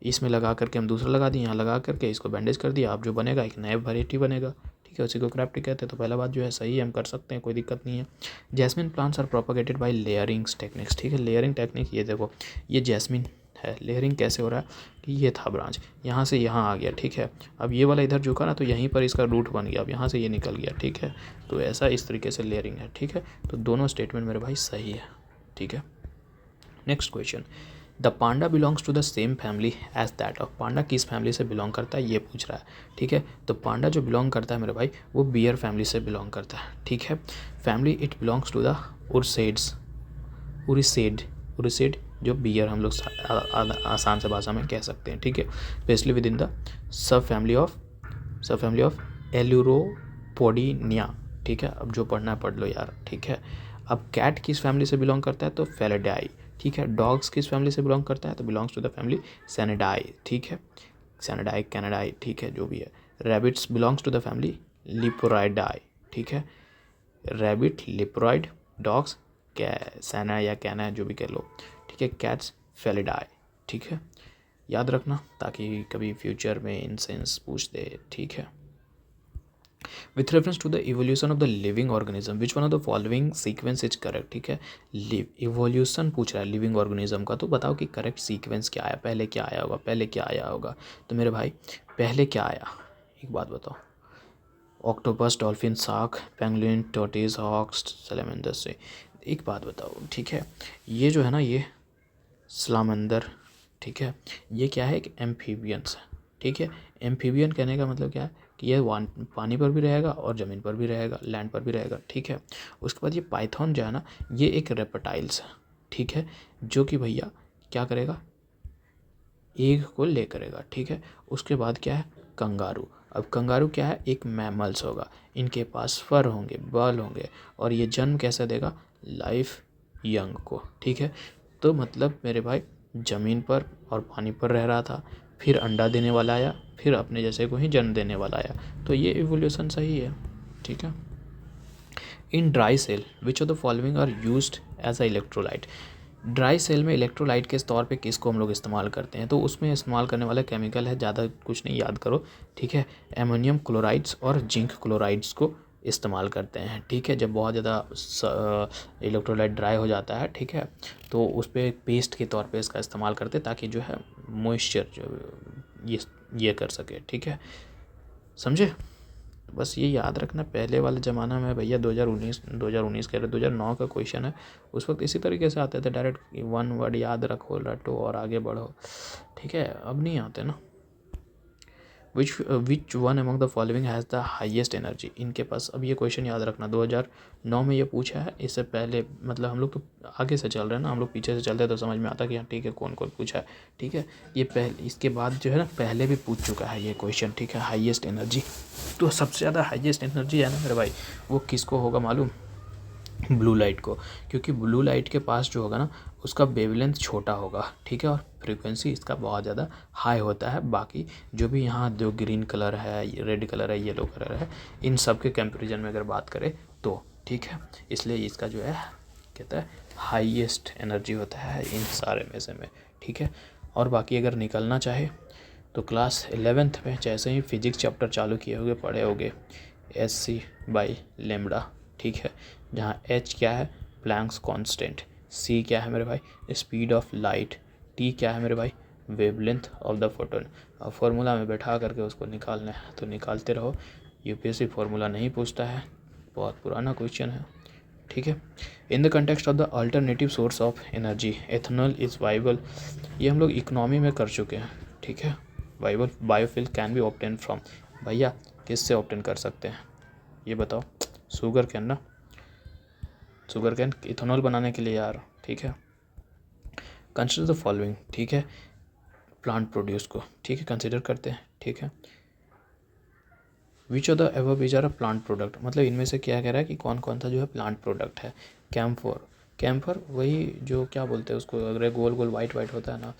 इसमें लगा करके हम दूसरा लगा दिए, यहाँ लगा करके इसको बैंडेज कर दिया, अब जो बनेगा एक नया वेराइटी बनेगा, ठीक है, उसी को क्राफ्टिंग कहते हैं। तो पहला बात जो है सही है, हम कर सकते हैं, कोई दिक्कत नहीं है। Jasmine plants are propagated by layerings techniques, ठीक है। लेयरिंग टेक्निक, ये देखो, ये जैस्मिन है, लेयरिंग कैसे हो रहा है कि ये था ब्रांच, यहाँ से यहाँ आ गया, ठीक है। अब ये वाला इधर झुका ना, तो यहीं पर इसका रूट बन गया, अब यहाँ से ये निकल गया, ठीक है। तो ऐसा इस तरीके से लेयरिंग है, ठीक है। तो दोनों स्टेटमेंट मेरे भाई सही है, ठीक है। Next question, the panda belongs to the same family as that of, panda किस फैमिली से बिलोंग करता है ये पूछ रहा है, ठीक है। तो पांडा जो बिलोंग करता है मेरे भाई वो बियर फैमिली से बिलोंग करता है, ठीक है। Family it belongs to the ursids, ursid जो बियर हम लोग आसान से भाषा में कह सकते हैं, ठीक है। Specially within the subfamily of Ailuropodinae, ठीक है। अब जो पढ़ना है पढ़ लो यार, ठीक है। अब कैट किस फैमिली से बिलोंग करता है तो फेलिडाई, ठीक है। डॉग्स किस फैमिली से बिलोंग करता है तो belongs to the family Canidae, ठीक है। सैनिडाई कैनाडाई, ठीक है, जो भी है। Rabbits belongs to the family Leporidae, ठीक है। रैबिट लिपोराइड, डॉग्स सैना या कैना जो भी कह लो, ठीक है। कैट्स फेलिडाई, ठीक है। याद रखना ताकि कभी फ्यूचर में इन सेंस पूछ दे, ठीक है। With reference to the evolution of the living organism which one of the following sequence is correct, ठीक है। इवोल्यूशन पूछ रहा है लिविंग ऑर्गेनिज्म का, तो बताओ कि करेक्ट सीक्वेंस क्या आया, पहले क्या आया होगा। तो मेरे भाई पहले क्या आया, एक बात बताओ। Octopus, dolphin, shark, penguin, tortoise, hawks, salamander से। एक बात बताओ, ठीक है, ये जो है ना ये सलामंदर, ठीक है, ये क्या है, एक एम्फीबियंस है, ठीक है। एम्फीबियन कहने का मतलब क्या है कि ये पानी पर भी रहेगा और ज़मीन पर भी रहेगा, लैंड पर भी रहेगा, ठीक है। उसके बाद ये पाइथन जो है ना ये एक रेप्टाइल्स है, ठीक है, जो कि भैया क्या करेगा, एग को ले करेगा, ठीक है। उसके बाद क्या है, कंगारू। अब कंगारू क्या है, एक मैमल्स होगा, इनके पास फर होंगे, बाल होंगे, और ये जन्म कैसे देगा, लाइफ यंग को, ठीक है। तो मतलब मेरे भाई ज़मीन पर और पानी पर रह रहा था, फिर अंडा देने वाला आया, फिर अपने जैसे को ही जन्म देने वाला आया, तो ये इवोल्यूशन सही है, ठीक है। In dry cell which of the following are used as a electrolyte, dry cell में इलेक्ट्रोलाइट के तौर पे किसको हम लोग इस्तेमाल करते हैं, तो उसमें इस्तेमाल करने वाला केमिकल है, ज़्यादा कुछ नहीं याद करो, ठीक है। एमोनियम क्लोराइड्स और जिंक क्लोराइड्स को इस्तेमाल करते हैं, ठीक है। जब बहुत ज़्यादा इलेक्ट्रोलाइट ड्राई हो जाता है, ठीक है, तो उस पर पेस्ट के तौर पे इसका इस्तेमाल करते हैं ताकि जो है मॉइस्चर जो ये कर सके, ठीक है, समझे। बस ये याद रखना, पहले वाले ज़माना में भैया 2019 कह रहे 2009 का क्वेश्चन है, उस वक्त इसी तरीके से आते थे, डायरेक्ट वन वर्ड याद रखो, रटो और आगे बढ़ो, ठीक है। अब नहीं आते ना। Which one among the following has the highest energy, इनके पास, अब ये क्वेश्चन याद रखना 2009 में ये पूछा है, इससे पहले मतलब हम लोग तो आगे से चल रहे हैं ना, हम लोग पीछे से चलते हैं तो समझ में आता कि हाँ ठीक है कौन कौन पूछा है, ठीक है। ये पहले, इसके बाद जो है ना पहले भी पूछ चुका है ये क्वेश्चन, ठीक है। हाईएस्ट एनर्जी, तो सबसे ज़्यादा हाईएस्ट एनर्जी है ना मेरे भाई वो किसको होगा मालूम, ब्लू लाइट को, क्योंकि ब्लू लाइट के पास जो होगा ना उसका वेवलेंथ छोटा होगा, ठीक है, और फ्रीक्वेंसी इसका बहुत ज़्यादा हाई होता है। बाकी जो भी यहाँ जो ग्रीन कलर है, रेड कलर है, येलो कलर है, इन सब के कंपैरिजन में अगर बात करें तो, ठीक है, इसलिए इसका जो है कहता है हाईएस्ट एनर्जी होता है इन सारे में से में, ठीक है। और बाकी अगर निकलना चाहे तो क्लास 11th में जैसे ही फिजिक्स चैप्टर चालू किए होगे, पढ़े होगे hc/λ, ठीक है, जहाँ h क्या है, प्लैंक्स कांस्टेंट, c क्या है मेरे भाई, स्पीड ऑफ लाइट, t क्या है मेरे भाई, वेवलेंथ ऑफ द फोटोन। अब फार्मूला में बैठा करके उसको निकालना है तो निकालते रहो, यूपीएससी फार्मूला नहीं पूछता है, बहुत पुराना क्वेश्चन है, ठीक है। In the context of the alternative source of energy ethanol is viable, ये हम लोग इकोनॉमी में कर चुके हैं, ठीक है। Viable biofuel can be obtain from, भैया किससे ऑब्टेन कर सकते हैं ये बताओ, शुगर कैन ना, शुगर कैन इथेनॉल बनाने के लिए यार, ठीक है। कंसिडर द फॉलोइंग, ठीक है, प्लांट प्रोड्यूस को, ठीक है, कंसिडर करते हैं, ठीक है। Which of the above is are a plant product, मतलब इनमें से क्या कह रहा है कि कौन कौन सा जो है प्लांट प्रोडक्ट है। कैम्फर वही जो क्या बोलते हैं उसको, अगर गोल गोल वाइट होता है ना,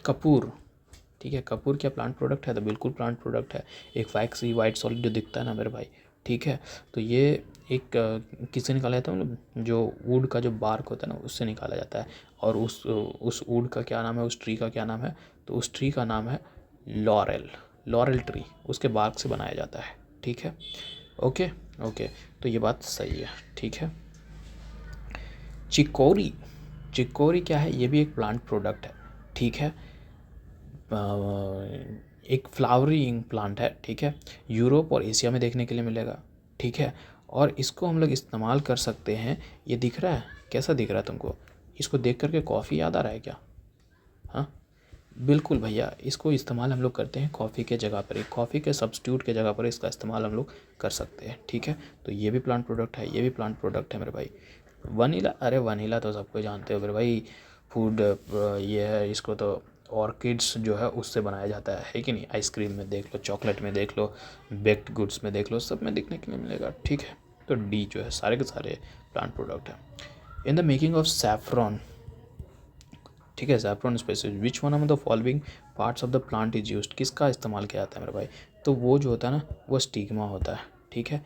कपूर, ठीक है। कपूर क्या प्लांट प्रोडक्ट है, तो बिल्कुल प्लांट प्रोडक्ट है। एक वैक्सी वाइट सॉलिड जो दिखता है ना मेरे भाई, ठीक है, तो ये एक किससे निकाला जाता है, मतलब जो वुड का जो बार्क होता है ना उससे निकाला जाता है। और उस वुड का क्या नाम है, उस ट्री का क्या नाम है, तो उस ट्री का नाम है लॉरेल ट्री, उसके बार्क से बनाया जाता है, ठीक है। ओके, तो ये बात सही है, ठीक है। चिकोरी क्या है, ये भी एक प्लांट प्रोडक्ट है, ठीक है। एक फ्लावरिंग प्लांट है, ठीक है, यूरोप और एशिया में देखने के लिए मिलेगा, ठीक है। और इसको हम लोग इस्तेमाल कर सकते हैं, ये दिख रहा है, कैसा दिख रहा है तुमको, इसको देख करके कॉफ़ी याद आ रहा है क्या, हाँ बिल्कुल भैया, इसको इस्तेमाल हम लोग करते हैं कॉफ़ी के जगह पर ही, कॉफ़ी के सब्स्टिट्यूट के जगह पर इसका इस्तेमाल हम लोग कर सकते हैं, ठीक है। तो ये भी प्लांट प्रोडक्ट है, ये भी प्लांट प्रोडक्ट है मेरे भाई। वनीला, अरे वनीला तो सबको जानते हो मेरे भाई, फूड ये है, इसको तो ऑर्किड्स जो है उससे बनाया जाता है कि नहीं। आइसक्रीम में देख लो, चॉकलेट में देख लो, बेक्ड गुड्स में देख लो, सब में देखने के लिए मिलेगा, ठीक है। तो डी जो है सारे के सारे प्लांट प्रोडक्ट हैं। In the making of saffron, ठीक है, saffron spices which one of the following parts of the plant is used, किसका इस्तेमाल किया जाता है मेरे भाई। तो वो जो होता है ना वो स्टिग्मा होता है, ठीक है।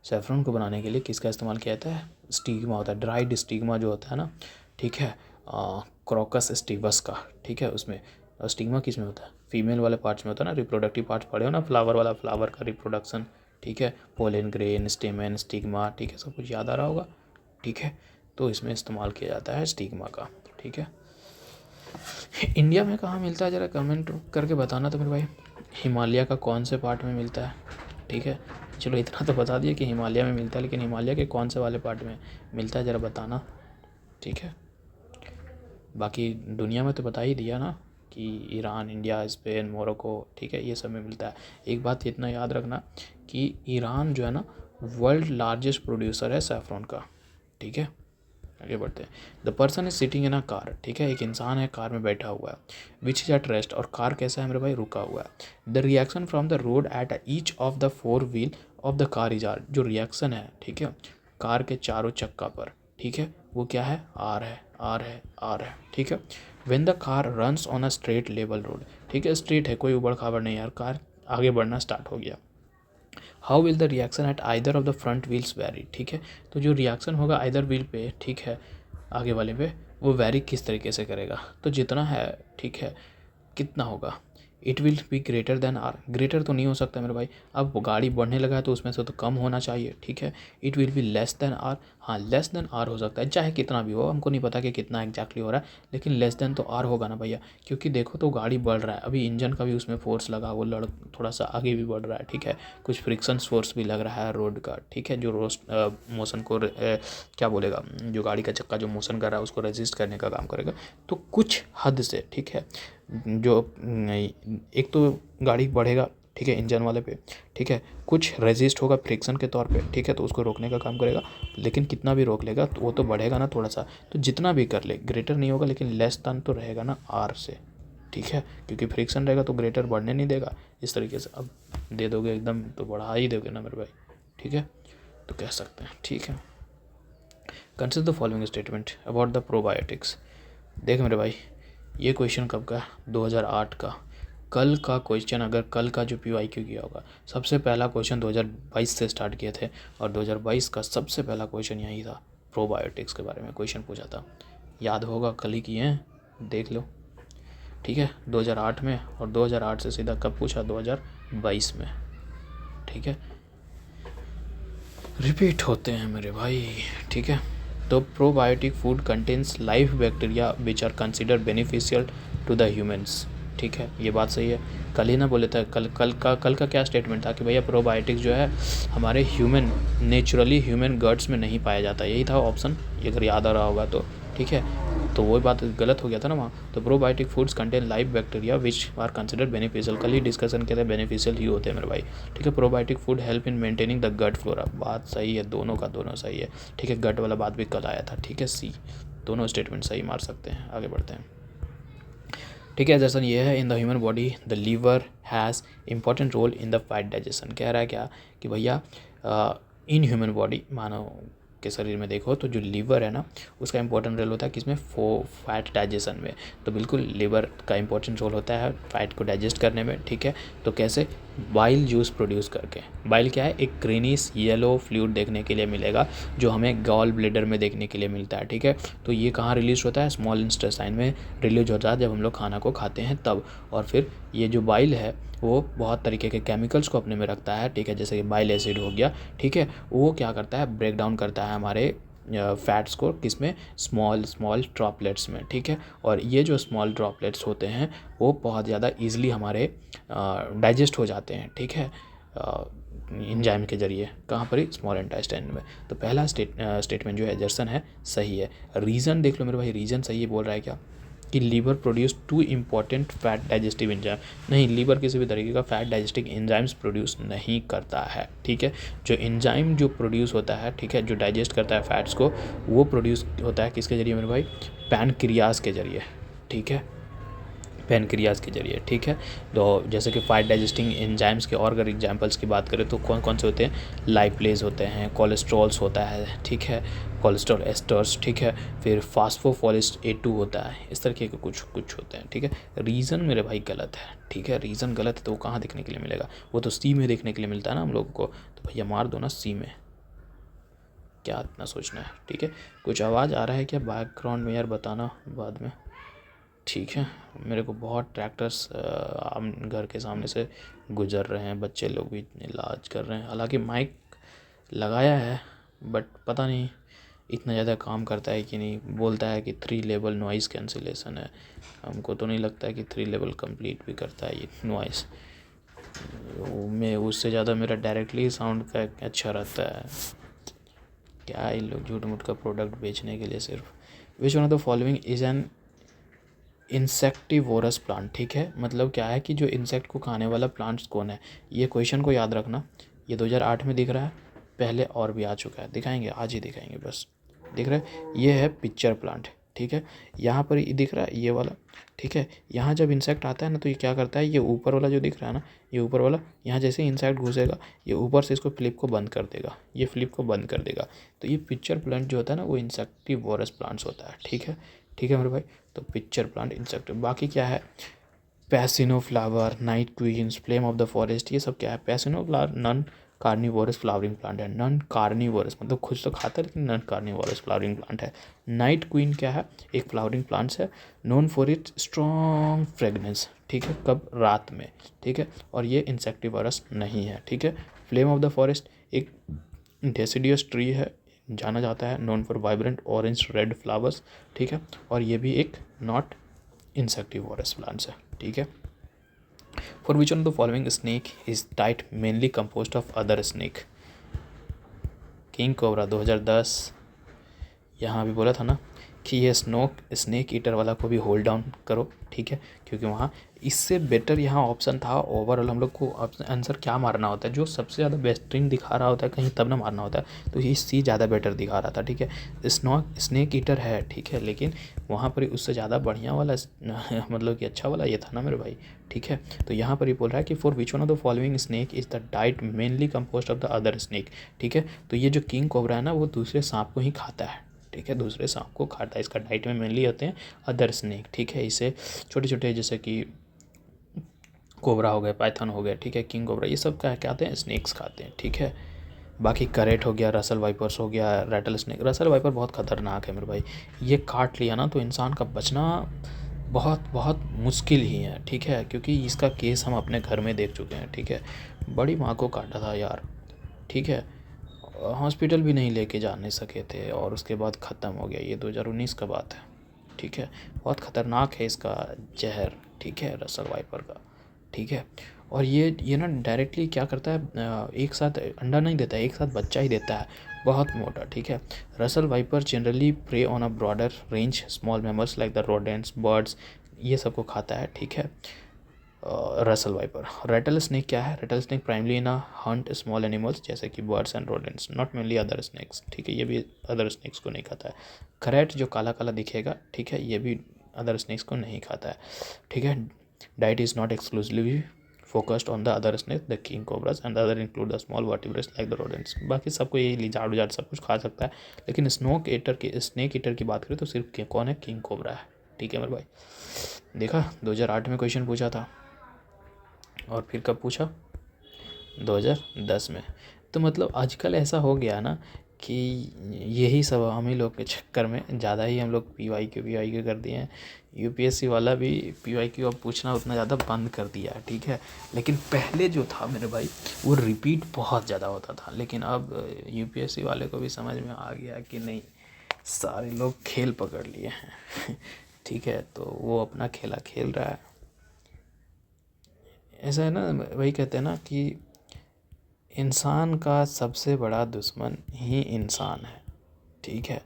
सैफरॉन को बनाने के लिए किसका इस्तेमाल किया जाता है, स्टिग्मा होता है, ड्राइड स्टिग्मा जो होता है ना, ठीक है, क्रोकस स्टिवस का, ठीक है। उसमें स्टिग्मा किस में होता है, फीमेल वाले पार्ट्स में होता है ना, रिप्रोडक्टिव पार्ट्स पढ़े हो ना, फ्लावर वाला, फ्लावर का रिप्रोडक्शन, ठीक है, पोलन ग्रेन, स्टेमन, स्टिग्मा, ठीक है, सब कुछ याद आ रहा होगा, ठीक है। तो इसमें इस्तेमाल किया जाता है स्टिग्मा का, ठीक है। इंडिया में कहाँ मिलता है ज़रा कमेंट करके बताना तो मेरे भाई। हिमालय का कौन से पार्ट में मिलता है, ठीक है। चलो इतना तो बता दिया कि हिमालय में मिलता है, लेकिन हिमालय के कौन से वाले पार्ट में मिलता है ज़रा बताना, ठीक है। बाकी दुनिया में तो बता ही दिया ना कि ईरान, इंडिया, स्पेन, मोरक्को, ठीक है, ये सब में मिलता है। एक बात इतना याद रखना कि ईरान जो है ना वर्ल्ड लार्जेस्ट प्रोड्यूसर है सैफरॉन का, ठीक है। आगे बढ़ते हैं। The person is sitting in a car, ठीक है, एक इंसान है कार में बैठा हुआ है, विच इज एट रेस्ट, और कार कैसा है मेरे भाई, रुका हुआ है। The reaction from the road at each of the four wheel of the car is R, जो रिएक्शन है, ठीक है, कार के चारों चक्का पर, ठीक है, वो क्या है, आर है, आर है, आर है, ठीक है। When the car runs on a straight level road, ठीक है, स्ट्रेट है, कोई उबड़ खाबड़ नहीं यार, कार आगे बढ़ना स्टार्ट हो गया। How will the reaction at either of the front wheels vary, ठीक है। तो जो रिएक्शन होगा आइदर व्हील पे, ठीक है, आगे वाले पे, वो वैरी किस तरीके से करेगा, तो जितना है, ठीक है, कितना होगा, it will be greater than R, greater तो नहीं हो सकता मेरे भाई, अब गाड़ी बढ़ने लगा है तो उसमें से तो कम होना चाहिए, ठीक है। It will be less than R, हाँ लेस देन आर हो सकता है, चाहे कितना भी हो, हमको नहीं पता कि कितना एग्जैक्टली हो रहा है, लेकिन लेस देन तो आर होगा ना भैया, क्योंकि देखो तो गाड़ी बढ़ रहा है, अभी इंजन का भी उसमें फोर्स लगा, वो थोड़ा सा आगे भी बढ़ रहा है, ठीक है, कुछ फ्रिक्शन फोर्स भी लग रहा है रोड का, ठीक है, जो मोशन को क्या बोलेगा, जो गाड़ी का चक्का जो मोशन कर रहा है उसको रेजिस्ट करने का काम करेगा, तो कुछ हद से, ठीक है, जो एक तो गाड़ी बढ़ेगा, ठीक है, इंजन वाले पे, ठीक है, कुछ रेजिस्ट होगा फ्रिक्शन के तौर पे, ठीक है, तो उसको रोकने का काम करेगा, लेकिन कितना भी रोक लेगा तो वो तो बढ़ेगा ना थोड़ा सा, तो जितना भी कर ले ग्रेटर नहीं होगा, लेकिन लेस देन तो रहेगा ना आर से, ठीक है, क्योंकि फ्रिक्शन रहेगा तो ग्रेटर बढ़ने नहीं देगा, इस तरीके से अब दे दोगे एकदम तो बढ़ा ही दोगे ना मेरे भाई, ठीक है, तो कह सकते हैं, ठीक है। Consider the following statement about the probiotics, देख मेरे भाई, ये क्वेश्चन कब का, 2008 का, कल का क्वेश्चन, अगर कल का जो PYQ किया होगा, सबसे पहला क्वेश्चन 2022 से स्टार्ट किए थे, और 2022 का सबसे पहला क्वेश्चन यही था, प्रोबायोटिक्स के बारे में क्वेश्चन पूछा था, याद होगा, कल ही किए हैं, देख लो, ठीक है, 2008 में, और 2008 से सीधा कब पूछा, 2022 में, ठीक है, रिपीट होते हैं मेरे भाई, ठीक है। तो probiotic food contains live bacteria which are consider beneficial to the humans, ठीक है, ये बात सही है। कल ही ना बोले था, कल का क्या स्टेटमेंट था कि भैया प्रोबायोटिक्स जो है हमारे नेचुरली ह्यूमन गट्स में नहीं पाया जाता, यही था ऑप्शन, अगर याद आ रहा होगा तो, ठीक है। तो वही बात गलत हो गया था ना वहाँ। तो probiotic foods contain live bacteria which are considered beneficial, कल ही डिस्कशन किया था, बेनिफिशियल ही होते हैं मेरे भाई, ठीक है। Probiotic food help in maintaining the gut flora, बात सही है, दोनों का दोनों सही है, ठीक है, गट वाला बात भी कल आया था, ठीक है, सी, दोनों स्टेटमेंट सही मार सकते हैं। आगे बढ़ते हैं, ठीक है, जैसा ये है, in the human body the liver has important role in the fat digestion, कह रहा है क्या कि भैया इन ह्यूमन बॉडी, मानव के शरीर में देखो तो जो लीवर है ना उसका इंपॉर्टेंट रोल होता है किसमें, फैट डाइजेशन में, तो बिल्कुल लीवर का इंपॉर्टेंट रोल होता है फैट को डाइजेस्ट करने में, ठीक है। तो कैसे, बाइल जूस प्रोड्यूस करके, बाइल क्या है, एक ग्रीनिश येलो फ्लूइड देखने के लिए मिलेगा, जो हमें गॉल ब्लेडर में देखने के लिए मिलता है, ठीक है। तो ये कहाँ रिलीज होता है, स्मॉल इंटेस्टाइन में रिलीज होता है जब हम लोग खाना को खाते हैं तब, और फिर ये जो बाइल है वो बहुत तरीके के केमिकल्स को अपने में रखता है, ठीक है, जैसे कि बाइल एसिड हो गया, ठीक है, वो क्या करता है, ब्रेक डाउन करता है हमारे फैट्स को, किसमें, स्मॉल ड्रॉपलेट्स में, ठीक है। और ये जो स्मॉल ड्रॉपलेट्स होते हैं वो बहुत ज़्यादा ईजिली हमारे डाइजेस्ट हो जाते हैं, ठीक है, एंजाइम के जरिए, कहाँ पर ही, स्मॉल इंटेस्टाइन में। तो पहला स्टेटमेंट जो है एजर्सन है सही है। रीज़न देख लो मेरे भाई, रीज़न सही है बोल रहा है क्या, कि liver produce 2 important fat digestive enzyme. नहीं, लीवर किसी भी तरीके का फैट डाइजेस्टिव एंजाइम्स प्रोड्यूस नहीं करता है, ठीक है। जो एंजाइम जो प्रोड्यूस होता है, ठीक है, जो डाइजेस्ट करता है फैट्स को, वो प्रोड्यूस होता है किसके जरिए मेरे भाई? पैनक्रियाज के जरिए, ठीक है, पैनक्रियाज के जरिए, ठीक है। तो जैसे कि फैट डाइजेस्टिंग एंजाइम्स के और अगर एग्जांपल्स की बात करें तो कौन कौन से होते हैं? लाइपेज होते हैं, कोलेस्ट्रॉल्स होता है, ठीक है, कोलेस्ट्रॉल एस्टर्स, ठीक है, फिर फास्फोफोलिस्ट A2 होता है, इस तरीके के कुछ कुछ होते हैं, ठीक है। रीज़न मेरे भाई गलत है, ठीक है, रीज़न गलत है तो वो कहाँ देखने के लिए मिलेगा? वो तो सी में देखने के लिए मिलता है ना हम लोगों को, तो भैया मार दो ना सी में, क्या इतना सोचना है, ठीक है। कुछ आवाज़ आ रहा है क्या बैकग्राउंड में यार? बताना बाद में, ठीक है। मेरे को बहुत ट्रैक्टर्स घर के सामने से गुजर रहे हैं, बच्चे लोग भी इलाज कर रहे हैं, हालांकि माइक लगाया है बट पता नहीं इतना ज़्यादा काम करता है कि नहीं। बोलता है कि 3 लेवल नॉइज़ कैंसिलेशन है, हमको तो नहीं लगता है कि 3 लेवल कंप्लीट भी करता है ये नॉइज़ में। उससे ज़्यादा मेरा डायरेक्टली साउंड का अच्छा रहता है। क्या इन लोग झूठ मूठ का प्रोडक्ट बेचने के लिए सिर्फ। विच one of the following is an insectivorous plant, ठीक है, मतलब क्या है कि जो इंसेक्ट को खाने वाला प्लांट्स कौन है? ये क्वेश्चन को याद रखना, ये 2008 में दिख रहा है, पहले और भी आ चुका है, दिखाएंगे आज ही दिखाएंगे बस। दिख रहा है, ये है पिक्चर प्लांट, ठीक है, यहाँ पर ये दिख रहा है ये वाला, ठीक है। यहाँ जब इंसेक्ट आता है ना तो ये क्या करता है, ये ऊपर वाला जो दिख रहा है ना, ये ऊपर वाला, यहाँ जैसे इंसेक्ट घुसेगा ये ऊपर से इसको फ्लिप को बंद कर देगा, ये फ्लिप को बंद कर देगा। तो ये पिक्चर प्लांट जो होता है ना वो इंसेक्टिवोरस प्लांट्स होता है, ठीक है, ठीक है मेरे भाई। तो पिक्चर प्लांट इंसेक्ट, बाकी क्या है? Passion flower, night queens, flame of the forest, ये सब क्या है? Passion flower non carnivorous flowering plant है, नॉन कार्निवोरस मतलब खुद तो खाता है लेकिन नॉन कार्निवोरस फ्लावरिंग प्लांट है। नाइट क्वीन क्या है? एक फ्लावरिंग प्लांट्स है, known for its strong fragrance, ठीक है, कब? रात में, ठीक है, और ये इंसेक्टिवोरस नहीं है, ठीक है। फ्लेम ऑफ द फॉरेस्ट एक डेसिडियस ट्री है, जाना जाता है, known for vibrant orange red flowers, ठीक है, और ये भी एक नॉट इंसेक्टिवोरस प्लांट्स है, ठीक है। For which one of the following snake is diet mainly composed of other snake? King cobra 2010, यहाँ भी बोला था ना कि ये स्नेक ईटर वाला को भी होल्ड डाउन करो, ठीक है, क्योंकि वहाँ इससे बेटर यहाँ ऑप्शन था। ओवरऑल हम लोग को आंसर क्या मारना होता है? जो सबसे ज़्यादा बेस्टरीन दिखा रहा होता है कहीं तब ना मारना होता है, तो ये सी ज़्यादा बेटर दिखा रहा था, ठीक है। स्नेक ईटर है, ठीक है, लेकिन वहाँ पर उससे ज़्यादा बढ़िया वाला मतलब कि अच्छा वाला ये था ना मेरे भाई, ठीक है। तो यहाँ पर ये बोल रहा है कि for which one of the following snake is the diet mainly composed of the other snake, ठीक है। तो ये जो किंग कोबरा है ना वो दूसरे सांप को ही खाता है, ठीक है, दूसरे सांप को खाता है, इसका डाइट में मेनली होते हैं अदर स्नेक, ठीक है। इसे छोटे छोटे जैसे कि कोबरा हो गया, पाइथन हो गया, ठीक है, किंग कोबरा, ये सब क्या कहते हैं? स्नेक्स खाते हैं, ठीक है। बाकी करेट हो गया, रसल वाइपर्स हो गया, रैटल स्नेक। रसल वाइपर बहुत ख़तरनाक है मेरे भाई, ये काट लिया ना तो इंसान का बचना बहुत बहुत मुश्किल ही है, ठीक है, क्योंकि इसका केस हम अपने घर में देख चुके हैं, ठीक है। बड़ी माँ को काटा था यार, ठीक है, हॉस्पिटल भी नहीं लेके जा नहीं सके थे और उसके बाद ख़त्म हो गया। ये 2019 का बात है, ठीक है। बहुत ख़तरनाक है इसका जहर, ठीक है, रसल वाइपर का, ठीक है। और ये ना डायरेक्टली क्या करता है, एक साथ अंडा नहीं देता है, एक साथ बच्चा ही देता है, बहुत मोटा, ठीक है। Russell viper generally prey on a broader range small mammals like the rodents, birds, ये सबको खाता है, ठीक है। Russell wiper. रेटल स्नेक क्या है? Rattle snake primarily in hunt small animals जैसे कि birds and rodents, not mainly other snakes, ठीक है, ये भी अदर स्नेक्स को नहीं खाता है। खरैट जो काला काला दिखेगा, ठीक है, ये भी अदर स्नेक्स को नहीं खाता है, ठीक है। Diet is not exclusively focused on the other snake, the king cobras and other include the small vertebrates like the rodents. बाकी सबको ये लिजार्ड उजार्ड सब कुछ खा सकता है, लेकिन स्नेक ईटर की बात करें तो सिर्फ कौन है? किंग कोबरा है, ठीक है मेरे भाई। देखा 2008 में क्वेश्चन पूछा था और फिर कब पूछा? 2010 में। तो मतलब आजकल ऐसा हो गया ना कि यही सब हम ही लोग के चक्कर में ज़्यादा ही हम लोग पी वाई क्यू कर दिए हैं। यूपीएससी वाला भी पी वाई क्यू अब पूछना उतना ज़्यादा बंद कर दिया है, ठीक है। लेकिन पहले जो था मेरे भाई वो रिपीट बहुत ज़्यादा होता था, लेकिन अब यूपीएससी वाले को भी समझ में आ गया कि नहीं, सारे लोग खेल पकड़ लिए हैं ठीक है, तो वो अपना खेला खेल रहा है। ऐसा है ना, वही कहते हैं ना कि इंसान का सबसे बड़ा दुश्मन ही इंसान है, ठीक है।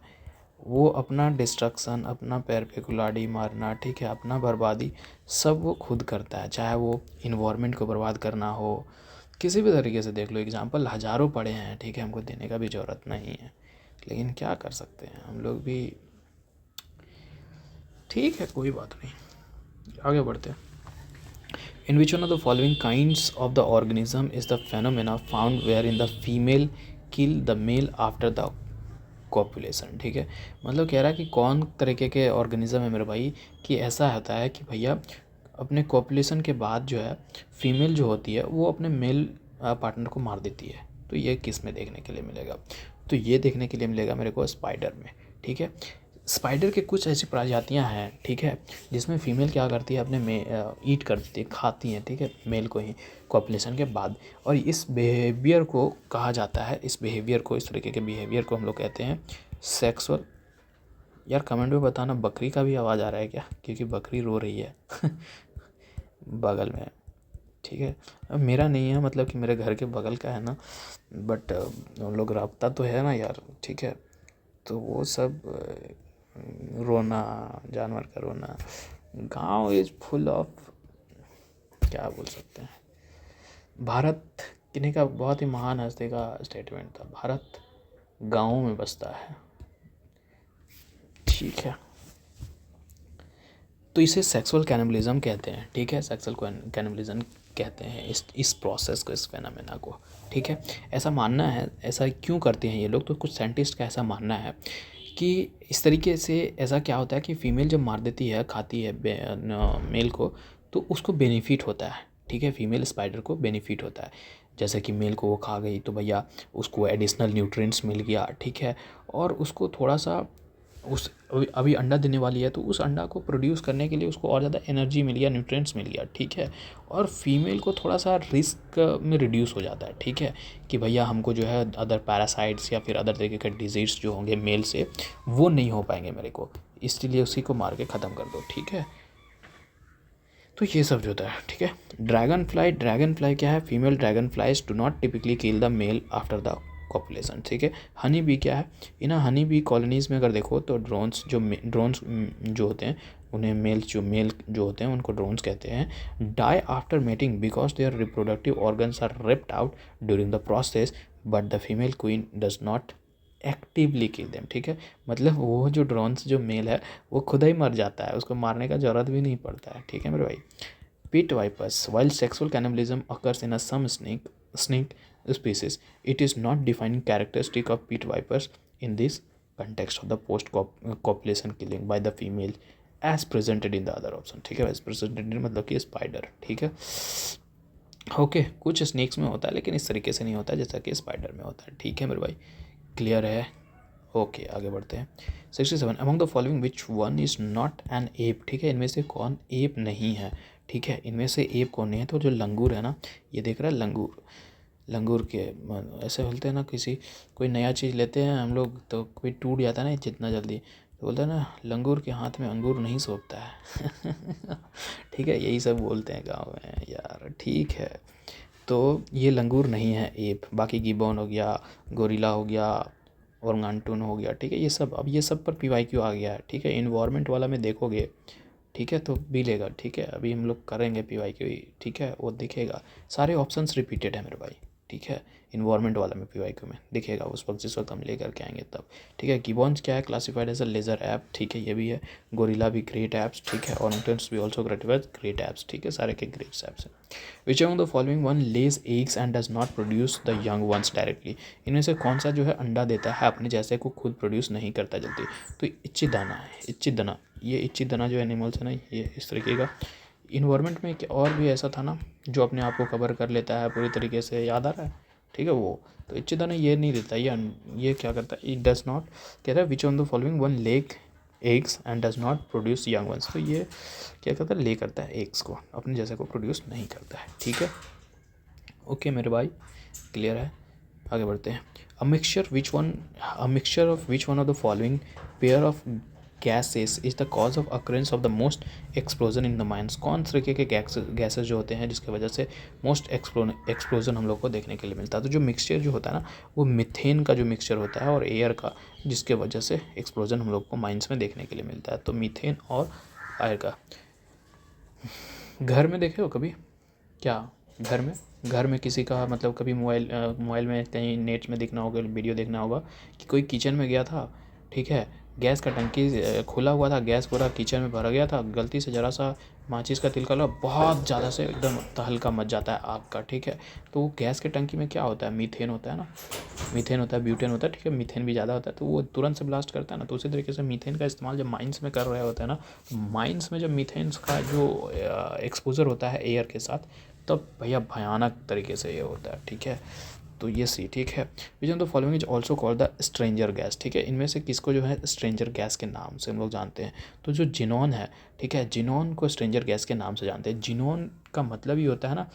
वो अपना डिस्ट्रक्शन, अपना पैर पे कुल्हाड़ी मारना, ठीक है, अपना बर्बादी सब वो खुद करता है, चाहे वो इन्वायरमेंट को बर्बाद करना हो, किसी भी तरीके से देख लो। एग्जाम्पल हज़ारों पड़े हैं, ठीक है, हमको देने का भी ज़रूरत नहीं है, लेकिन क्या कर सकते हैं हम लोग भी। ठीक है, कोई बात नहीं, आगे बढ़ते हैं। In which one of the following kinds of the organism is the phenomena found wherein the female kill the male after the copulation? ठीक है, मतलब कह रहा है कि कौन तरीके के ऑर्गेनिज्म है मेरे भाई कि ऐसा होता है कि भैया अपने कॉपुलेशन के बाद जो है फीमेल जो होती है वो अपने मेल पार्टनर को मार देती है। तो ये किस में देखने के लिए मिलेगा? तो ये देखने के लिए मिलेगा मेरे को स्पाइडर में, ठीक है। स्पाइडर के कुछ ऐसी प्रजातियां हैं, ठीक है, जिसमें फीमेल क्या करती है, अपने में ईट करती है, खाती हैं, ठीक है, मेल को ही कॉपुलेशन के बाद। और इस बिहेवियर को कहा जाता है, इस बिहेवियर को, इस तरीके के बिहेवियर को हम लोग कहते हैं सेक्सुअल। यार कमेंट में बताना बकरी का भी आवाज़ आ रहा है क्या, क्योंकि बकरी रो रही है बगल में, ठीक है। अब मेरा नहीं है, मतलब कि मेरे घर के बगल का है ना, बट हम लोग रब्ता तो है ना यार, ठीक है। तो वो सब रोना, जानवर का रोना, गांव इज फुल ऑफ, क्या बोल सकते हैं। भारत किन्हीं का बहुत ही महान हस्ती का स्टेटमेंट था, भारत गांवों में बसता है, ठीक है। तो इसे सेक्सुअल कैनिबलिज्म कहते हैं, ठीक है, सेक्सुअल कैनिबलिज्म कहते हैं इस प्रोसेस को, इस फेनोमेना को, ठीक है। ऐसा मानना है, ऐसा क्यों करते हैं ये लोग, तो कुछ साइंटिस्ट का ऐसा मानना है कि इस तरीके से ऐसा क्या होता है कि फ़ीमेल जब मार देती है, खाती है मेल को, तो उसको बेनिफिट होता है, ठीक है, फीमेल स्पाइडर को बेनिफिट होता है। जैसे कि मेल को वो खा गई तो भैया उसको एडिशनल न्यूट्रिएंट्स मिल गया, ठीक है, और उसको थोड़ा सा उस अभी अंडा देने वाली है तो उस अंडा को प्रोड्यूस करने के लिए उसको और ज़्यादा एनर्जी मिल गया, न्यूट्रिएंट्स मिल गया, ठीक है। और फीमेल को थोड़ा सा रिस्क में रिड्यूस हो जाता है, ठीक है, कि भैया हमको जो है अदर पैरासाइट्स या फिर अदर तरीके के डिजीज़ जो होंगे मेल से वो नहीं हो पाएंगे मेरे को, इसलिए उसी को मार के ख़त्म कर दो, ठीक है। तो ये सब जो होता है, ठीक है। ड्रैगन फ्लाई क्या है, female dragon flies do not typically kill the male after the copulation, ठीक है। हनी बी क्या है, इन हनी बी कॉलोनीज़ में अगर देखो तो ड्रोन्स जो होते हैं उन्हें मेल जो होते हैं उनको ड्रोन्स कहते हैं। Die after mating because their reproductive organs are ripped out during the process, but the female queen does not actively kill them, ठीक है। मतलब वो जो ड्रोन्स जो मेल है वो खुद ही मर जाता है, उसको मारने का ज़रूरत भी नहीं पड़ता है, ठीक है मेरे भाई। Pit vipers, while sexual cannibalism occurs in a some snake species, it is not defining characteristic of pit vipers in this context of the post copulation killing by the female as presented in the other option, ठीक है। as presented मतलब कि spider, ठीक है, okay. कुछ snacks में होता है लेकिन इस तरीके से नहीं होता जैसा कि स्पाइडर में होता है, ठीक है मेरे भाई, क्लियर है, ओके आगे बढ़ते हैं। 67 among the following which one is not an app, ठीक है, इनमें से कौन एप नहीं है, ठीक है, इनमें से एप कौन नहीं है, तो जो लंगूर है ना, ये देख रहा है लंगूर के ऐसे बोलते हैं ना, कोई नया चीज़ लेते हैं हम लोग तो कोई टूट जाता है ना जितना जल्दी, तो बोलते हैं ना लंगूर के हाथ में अंगूर नहीं सोपता है ठीक है, यही सब बोलते हैं गाँव में यार, ठीक है। तो ये लंगूर नहीं है एप, बाकी गिबॉन हो गया, गोरिल्ला हो गया, ओरंगुटान हो गया, ठीक है, ये सब, अब ये सब पर PYQ आ गया है, ठीक है। इन्वायरमेंट वाला में देखोगे, ठीक है, तो मिलेगा, ठीक है, अभी हम लोग करेंगे PYQ, ठीक है, वो दिखेगा, सारे ऑप्शंस रिपीटेड है मेरे भाई, ठीक है। इन्वायरमेंट वाला में PYQ में दिखेगा उस वक्त, जिस वक्त हम लेकर के आएंगे तब, ठीक है। गिबॉन्स क्या है, classified as a lesser ape, ठीक है, ये भी है। गोरिल्ला भी ग्रेट ऐप्स, ठीक है। ओरंगुटान्स भी ऑल्सो क्लासिफाइड ग्रेट ऐप्स, ठीक है, सारे के ग्रेट ऐप्स हैं। Which among the following one Lay's eggs and does not produce the young ones directly, इनमें से कौन सा जो है अंडा देता है अपने जैसे को खुद प्रोड्यूस नहीं करता जल्दी, तो इच्ची दाना है, इच्ची दाना, ये इच्ची दाना जो एनिमल्स है ना, ये इस तरीके का। इन्वायरमेंट में और भी ऐसा था ना जो अपने आप को कवर कर लेता है पूरी तरीके से, याद आ रहा है, ठीक है, वो तो इच्ची दाना ये नहीं देता, ये क्या करता है, इट डज नॉट, कहता है which on the following one lay eggs and does not produce young ones, तो ये क्या करता है, ले करता है एग्स को, अपने जैसे को प्रोड्यूस नहीं करता है, ठीक है, ओके मेरे भाई, क्लियर है, आगे बढ़ते हैं। A mixture of which one of the following pair of gases is the cause of occurrence of the most explosion in the mines। कौन से तरीके के गैसेस जो होते हैं जिसके वजह से मोस्ट एक्सप्लोजन हम लोग को देखने के लिए मिलता है? तो जो मिक्सचर जो होता है ना, वो मीथेन का जो मिक्सचर होता है और एयर का, जिसके वजह से एक्सप्लोजन हम लोग को माइंस में देखने के लिए मिलता है। तो मीथेन और एयर का। घर में देखे हो कभी क्या? घर में किसी का मतलब कभी मोबाइल में कहीं नेट में देखना होगा, वीडियो देखना होगा कि कोई किचन में गया था, ठीक है, गैस का टंकी खुला हुआ था, गैस पूरा किचन में भर गया था, गलती से ज़रा सा माचिस का तिलका लगा, बहुत ज़्यादा से एकदम तहलका मच जाता है आग का, ठीक है। तो वो गैस के टंकी में क्या होता है? मीथेन होता है ना, मीथेन होता है, ब्यूटेन होता है, ठीक है, मीथेन भी ज़्यादा होता है, तो वो तुरंत से ब्लास्ट करता है ना। तो उसी तरीके से मीथेन का इस्तेमाल जब माइंस में कर रहे होते हैं ना, माइंस में जब मीथेन का जो एक्सपोजर होता है एयर के साथ, तब भैया भयानक तरीके से ये होता है, ठीक है। तो ये सी, ठीक है। Which of the following is also called the stranger gas, ठीक है। इनमें से किसको जो है स्ट्रेंजर गैस के नाम से हम लोग जानते हैं? तो जो जिनोन है, ठीक है, जिनोन को स्ट्रेंजर गैस के नाम से जानते हैं। जिनोन का मतलब ये होता है ना,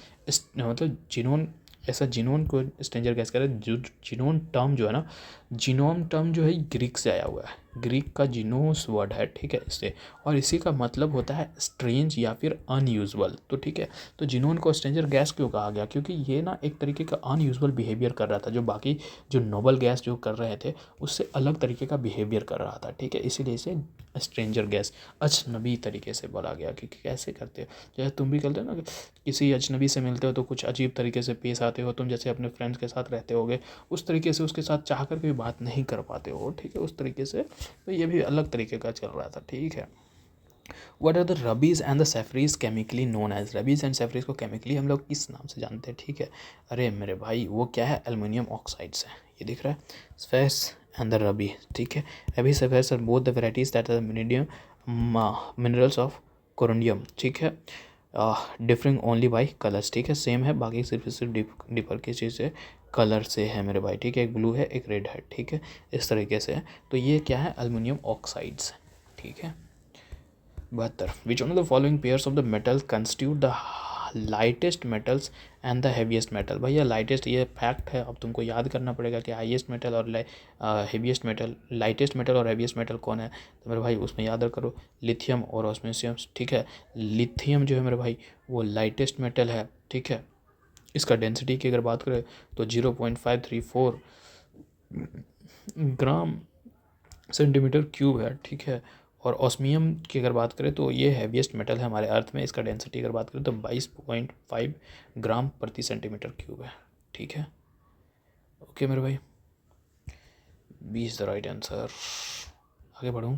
मतलब जिनोन, ऐसा जिनोन को स्ट्रेंजर गैस कह रहे हैं। जो जिनोन टर्म जो है ना, जिनोम टर्म जो है ग्रीक से आया हुआ है, ग्रीक का जिनोस वर्ड है, ठीक है, इससे, और इसी का मतलब होता है स्ट्रेंज या फिर अनयूजुअल। तो ठीक है, तो जिनोन को स्ट्रेंजर गैस क्यों कहा गया? क्योंकि ये ना एक तरीके का अनयूजुअल बिहेवियर कर रहा था, जो बाकी जो नोबल गैस जो कर रहे थे उससे अलग तरीके का बिहेवियर कर रहा था, ठीक है, इसीलिए इसे स्ट्रेंजर गैस, अजनबी तरीके से बोला गया। कि कैसे करते हो, जैसे तुम भी करते हो ना, कि किसी अजनबी से मिलते हो तो कुछ अजीब तरीके से पेश आते हो, तुम जैसे अपने फ्रेंड्स के साथ रहते होगे उस तरीके से उसके साथ चाह कर के भी बात नहीं कर पाते हो, ठीक है, उस तरीके से। तो ये भी अलग तरीके का चल रहा था, ठीक है। What are the rubies and the sapphires chemically known as? Rubies and sapphires को केमिकली हम लोग किस नाम से जानते हैं, ठीक है? अरे मेरे भाई, वो क्या है? एल्युमिनियम ऑक्साइड्स है, ये दिख रहा है, स्फेस एंड द रबी, ठीक है। Ruby sapphires are both the varieties that are medium minerals of corundum, ठीक है, डिफरिंग ओनली बाई कलर्स, ठीक है, सेम है, बाकी सिर्फ डिफर किस चीज़ से? कलर से है मेरे भाई, ठीक है, एक ब्लू है एक रेड है, ठीक है, इस तरीके से है। तो ये क्या है? एल्युमिनियम ऑक्साइड्स, ठीक है। 72, विच one of the following pairs of the metal constitute the lightest metals and the heaviest metal? भैया लाइटेस्ट ये फैक्ट है, अब तुमको याद करना पड़ेगा कि हाईएस्ट मेटल और हेवीएस्ट मेटल, लाइटेस्ट मेटल और हैवीएस्ट मेटल कौन है? तो मेरे भाई उसमें याद करो, लिथियम और ऑस्मियम, ठीक है। लिथियम जो है मेरे भाई वो लाइटेस्ट मेटल है, ठीक है। इसका डेंसिटी की अगर बात करें तो 0.534 ग्राम सेंटीमीटर क्यूब है, ठीक है। और ऑस्मियम की अगर बात करें तो ये हैवीएस्ट मेटल है हमारे अर्थ में, इसका डेंसिटी अगर बात करें तो 22.5 ग्राम प्रति सेंटीमीटर क्यूब है, ठीक है। ओके मेरे भाई, 20 द राइट आंसर। आगे बढ़ूँ,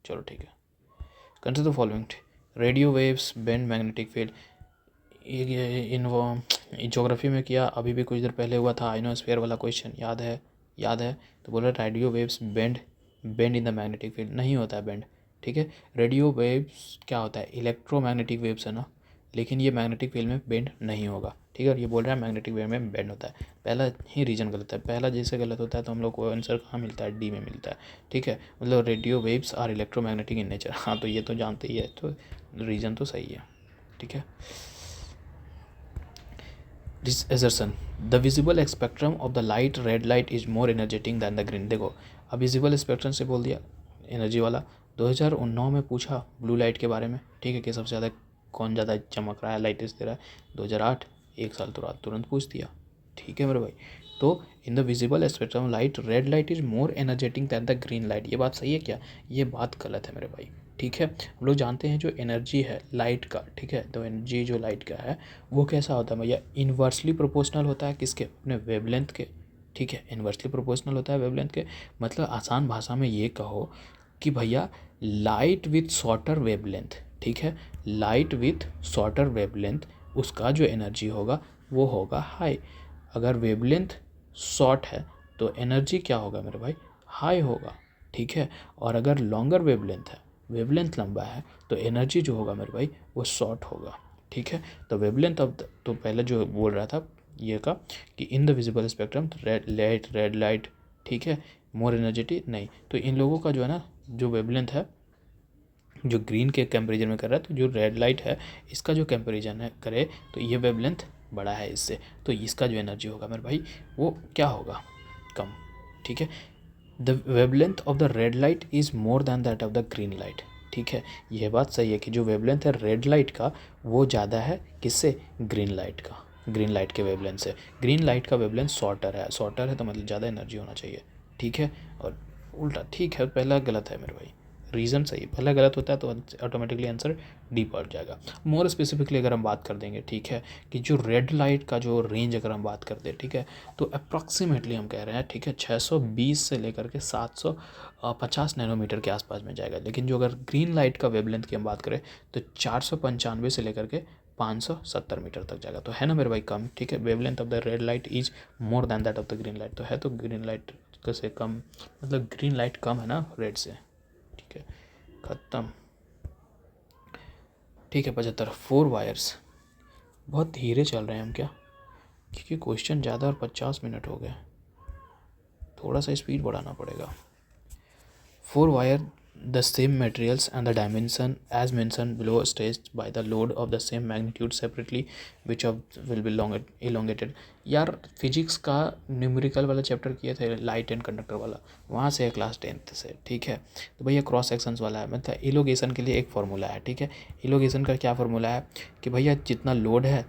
चलो ठीक है। Consider the following, radio waves bend magnetic field. ये इन ज्योग्राफी में किया, अभी भी कुछ देर पहले हुआ था, आइनोस्फीयर वाला क्वेश्चन, याद है? याद है? तो बोला radio waves bend in the magnetic field, नहीं होता है बेंड, ठीक है। रेडियो वेव्स क्या होता है? इलेक्ट्रोमैग्नेटिक वेव्स है ना, लेकिन ये मैग्नेटिक फील्ड में बेंड नहीं होगा, ठीक है। और ये बोल रहा है मैग्नेटिक वेव में बेंड होता है, पहला ही रीजन गलत है। पहला जैसे गलत होता है तो हम लोग को आंसर कहाँ मिलता है? डी में मिलता है, ठीक है। मतलब radio waves are electromagnetic in nature, हाँ, तो ये तो जानते ही है, तो रीजन तो सही है, ठीक है। This assertion, the visible spectrum of the light, red light is more energetic than the green। देखो, अब विजिबल स्पेक्ट्रम से बोल दिया एनर्जी वाला। 2009 में पूछा ब्लू लाइट के बारे में, ठीक है, कि सबसे ज़्यादा कौन ज़्यादा चमक रहा है, लाइटेस्ट दे रहा है। 2008, एक साल तुरंत पूछ दिया, ठीक है मेरे भाई। तो in the visible spectrum light, red light is more energetic than the green light. ये बात सही है क्या? ये बात गलत है मेरे भाई, ठीक है। हम लोग जानते हैं जो एनर्जी है लाइट का, ठीक है, तो एनर्जी जो लाइट का है वो कैसा होता है भैया? इन्वर्सली प्रोपोर्शनल होता है किसके? अपने वेवलेंथ के, ठीक है, इन्वर्सली प्रोपोर्शनल होता है वेवलेंथ के। मतलब आसान भाषा में ये कहो कि भैया लाइट विथ शॉर्टर वेवलेंथ, ठीक है, लाइट विथ शॉर्टर वेवलेंथ, उसका जो एनर्जी होगा वो होगा हाई। अगर वेवलेंथ शॉर्ट है तो एनर्जी क्या होगा मेरे भाई? हाई होगा, ठीक है। और अगर लॉन्गर वेवलेंथ है, वेवलेंथ लंबा है, तो एनर्जी जो होगा मेरे भाई वो शॉर्ट होगा, ठीक है। तो वेवलेंथ ऑफ तो पहले जो बोल रहा था ये का कि इन the visible spectrum red light, ठीक है, मोर एनर्जेटिक नहीं। तो इन लोगों का जो है ना, जो वेवलेंथ है, जो ग्रीन के कंपेरिजन में कर रहा है, तो जो रेड लाइट है इसका जो कंपेरिजन है करे तो ये वेवलेंथ बड़ा है इससे, तो इसका जो एनर्जी होगा मेरे भाई वो क्या होगा? कम, ठीक है। The wavelength of the red light is more than that of the green light. ठीक है, यह बात सही है कि जो वेवलेंथ है रेड लाइट का वो ज़्यादा है किससे, ग्रीन लाइट का, ग्रीन लाइट के वेवलेंथ से। ग्रीन लाइट का वेवलेंथ शॉर्टर है तो मतलब ज़्यादा एनर्जी होना चाहिए। ठीक है, और उल्टा ठीक है, पहला गलत है मेरे भाई, रीज़न सही है, पहला गलत होता है तो ऑटोमेटिकली आंसर डी पड़ जाएगा। मोर स्पेसिफिकली अगर हम बात कर देंगे, ठीक है, कि जो रेड लाइट का जो रेंज अगर हम बात करते हैं, ठीक है, तो अप्रॉक्सीमेटली हम कह रहे हैं, ठीक है, 620 से लेकर के 750 नैनोमीटर के आसपास में जाएगा। लेकिन जो अगर ग्रीन लाइट का वेवलेंथ की हम बात करें तो 495 से लेकर के 570 मीटर तक जाएगा। तो है ना मेरे भाई कम। ठीक है, wavelength of the red light is more than that of the green light, तो है तो ग्रीन लाइट से कम, मतलब ग्रीन लाइट कम है ना रेड से। ठीक है, ख़त्म। ठीक है, 75 4 वायर्स, बहुत धीरे चल रहे हैं हम क्या, क्योंकि क्वेश्चन ज़्यादा और 50 मिनट हो गए, थोड़ा सा स्पीड बढ़ाना पड़ेगा। 4 wire the same materials and the dimension as mentioned below staged by the load of the same magnitude separately which of will be elongated। यार फिजिक्स का न्यूमेरिकल वाला चैप्टर किए थे, लाइट एंड कंडक्टर वाला, वहाँ से है क्लास 10th से। ठीक है, तो भैया क्रॉस सेक्शंस वाला है, मतलब इलोगेशन के लिए एक फार्मूला है। ठीक है, इलोगेशन का क्या फार्मूला है कि भैया जितना लोड है,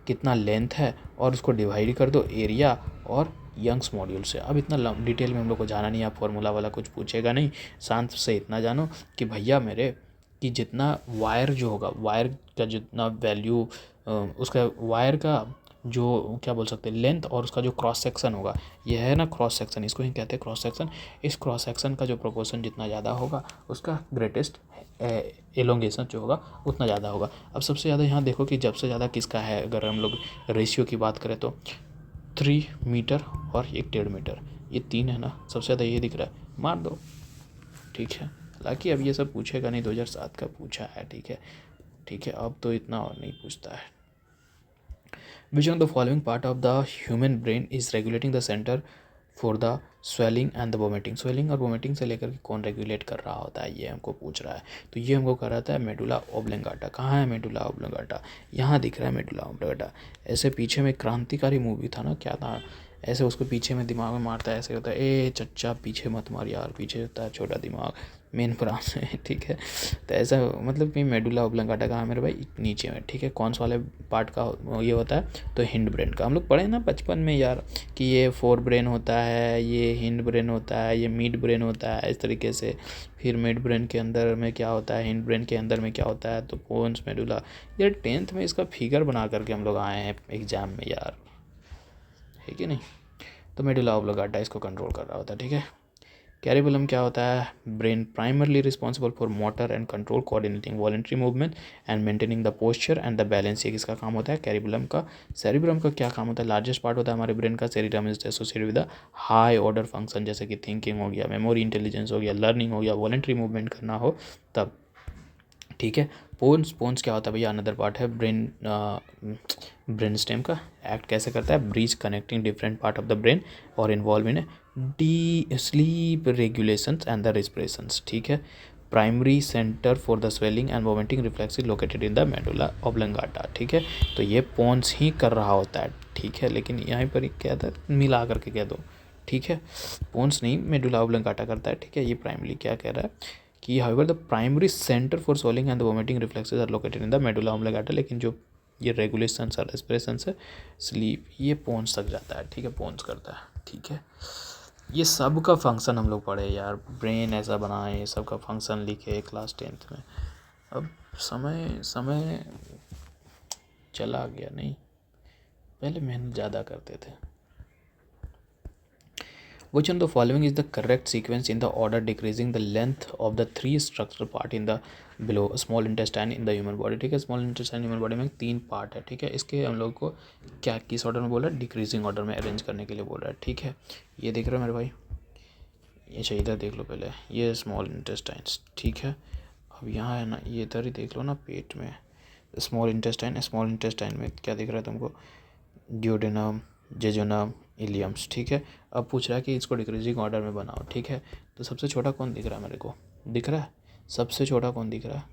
कितना लेंथ है, और उसको डिवाइड कर दो एरिया और यंग्स मॉड्यूल से। अब इतना डिटेल में हम लोग को जाना नहीं है, फार्मूला वाला कुछ पूछेगा नहीं, शांत से इतना जानो कि भैया मेरे कि जितना वायर जो होगा, वायर का जितना वैल्यू, उसका वायर का जो क्या बोल सकते हैं लेंथ, और उसका जो क्रॉस सेक्शन होगा, यह है ना क्रॉस सेक्शन, इसको ही कहते हैं क्रॉस सेक्शन। इस क्रॉस सेक्शन का जो प्रोपोर्शन जितना ज़्यादा होगा उसका ग्रेटेस्ट एलोंगेशन जो होगा उतना ज़्यादा होगा। अब सबसे ज़्यादा यहाँ देखो कि जब से ज़्यादा किसका है, अगर हम लोग रेशियो की बात करें तो 3 मीटर और 1.5 मीटर, ये 3 है ना, सबसे ज़्यादा ये दिख रहा है, मार दो। ठीक है, हालांकि अब ये सब पूछेगा नहीं, 2007 का पूछा है। ठीक है, ठीक है, अब तो इतना और नहीं पूछता है। Which of the following part of the human brain is regulating the centre for the swallowing and the vomiting. Swelling और वोमिटिंग से लेकर के कौन रेगुलेट कर रहा होता है, ये हमको पूछ रहा है। तो ये हमको कर रहा था मेडुला ओब्लंगाटा। कहाँ है मेडुला ओब्लंगाटा, यहाँ दिख रहा है मेडुला ओब्लंगाटा। ऐसे पीछे में क्रांतिकारी मूवी था ना, क्या था, ऐसे उसको पीछे में दिमाग में मारता है, ऐसे होता है, ए चच्चा पीछे मत मार यार, पीछे होता है छोटा दिमाग मेन ब्रान में। ठीक है, तो ऐसा मतलब कि मेडुला ओब्लंगाटा कहाँ है मेरे भाई, नीचे में। ठीक है, कौन सा वाले पार्ट का ये होता है, तो हिंड ब्रेन का। हम लोग पढ़े ना बचपन में यार कि ये फोर ब्रेन होता है, ये हिंड ब्रेन होता है, ये मिड ब्रेन होता है, इस तरीके से। फिर मिड ब्रेन के अंदर में क्या होता है, हिंड ब्रेन के अंदर में क्या होता है, तो पोन्स मेडुला। यार 10th में इसका फिगर बना करके हम लोग आए हैं एग्जाम में यार, है कि नहीं। तो मेडुला ओब्लंगाटा इसको कंट्रोल कर रहा होता है। ठीक है, कैरिबुलम क्या होता है, brain primarily responsible for motor and control, coordinating voluntary movement and maintaining the posture and the balance. ये किसका काम होता है, कैरिबुलम का। सेरिब्रम का क्या काम होता है, लार्जेस्ट पार्ट होता है हमारे ब्रेन का। Cerebrum is associated with the high order function, जैसे कि थिंकिंग हो गया, मेमोरी इंटेलिजेंस हो गया, लर्निंग हो गया, वॉलंटरी मूवमेंट करना हो तब। ठीक है, पोन्स, पोन्स क्या होता है भैया, अनदर पार्ट है ब्रेन स्टेम का। एक्ट कैसे करता है, bridge connecting different part of the brain और involve in the sleep regulations and the respirations. ठीक है, primary centre for the swallowing and vomiting reflex is located in the medulla oblongata. ठीक है, तो ये पोन्स ही कर रहा होता है। ठीक है, लेकिन यहाँ पर क्या था, मिला करके कह दो। ठीक है, पोन्स नहीं, मेडुला ऑब्लंगाटा करता है। ठीक है, ये प्राइमरी क्या कह रहा है कि however the primary centre for swallowing and the vomiting reflexes are located in the medulla oblongata, लेकिन जो ये रेगुलेशन और रेस्पिरेशन है, स्लीप, ये पोन्स तक जाता है। ठीक है, पोन्स करता है। ठीक है, ये सब का फंक्शन हम लोग पढ़े यार, ब्रेन ऐसा बनाए, ये सब का फंक्शन लिखे क्लास 10th में। अब समय समय चला गया, नहीं पहले मेहनत ज़्यादा करते थे। Which one of the following is the correct sequence in the order decreasing the length of the 3 structural part in the below small intestine in the human body। ठीक है, स्मॉल इंटेस्टाइन ह्यूमन बॉडी में 3 part है। ठीक है, इसके हम लोग को क्या किस ऑर्डर में बोल रहा है, डिक्रीजिंग ऑर्डर में अरेंज करने के लिए बोल रहा है। ठीक है, ये देख रहे हो मेरे भाई, ये चाहिए इधर देख लो पहले, ये स्मॉल इंटेस्टाइन्स। ठीक है, अब यहाँ है ना, ये इधर ही देख लो ना पेट में, स्मॉल इंटेस्टाइन। स्मॉल इंटेस्टाइन में क्या दिख रहा है तुमको, ड्यूडेनम, जेजुनम, इलियम्स। ठीक है, अब पूछ रहा है कि इसको डिक्रीजिंग ऑर्डर में बनाओ। ठीक है, तो सबसे छोटा कौन दिख रहा है मेरे को, दिख रहा है सबसे छोटा कौन दिख रहा है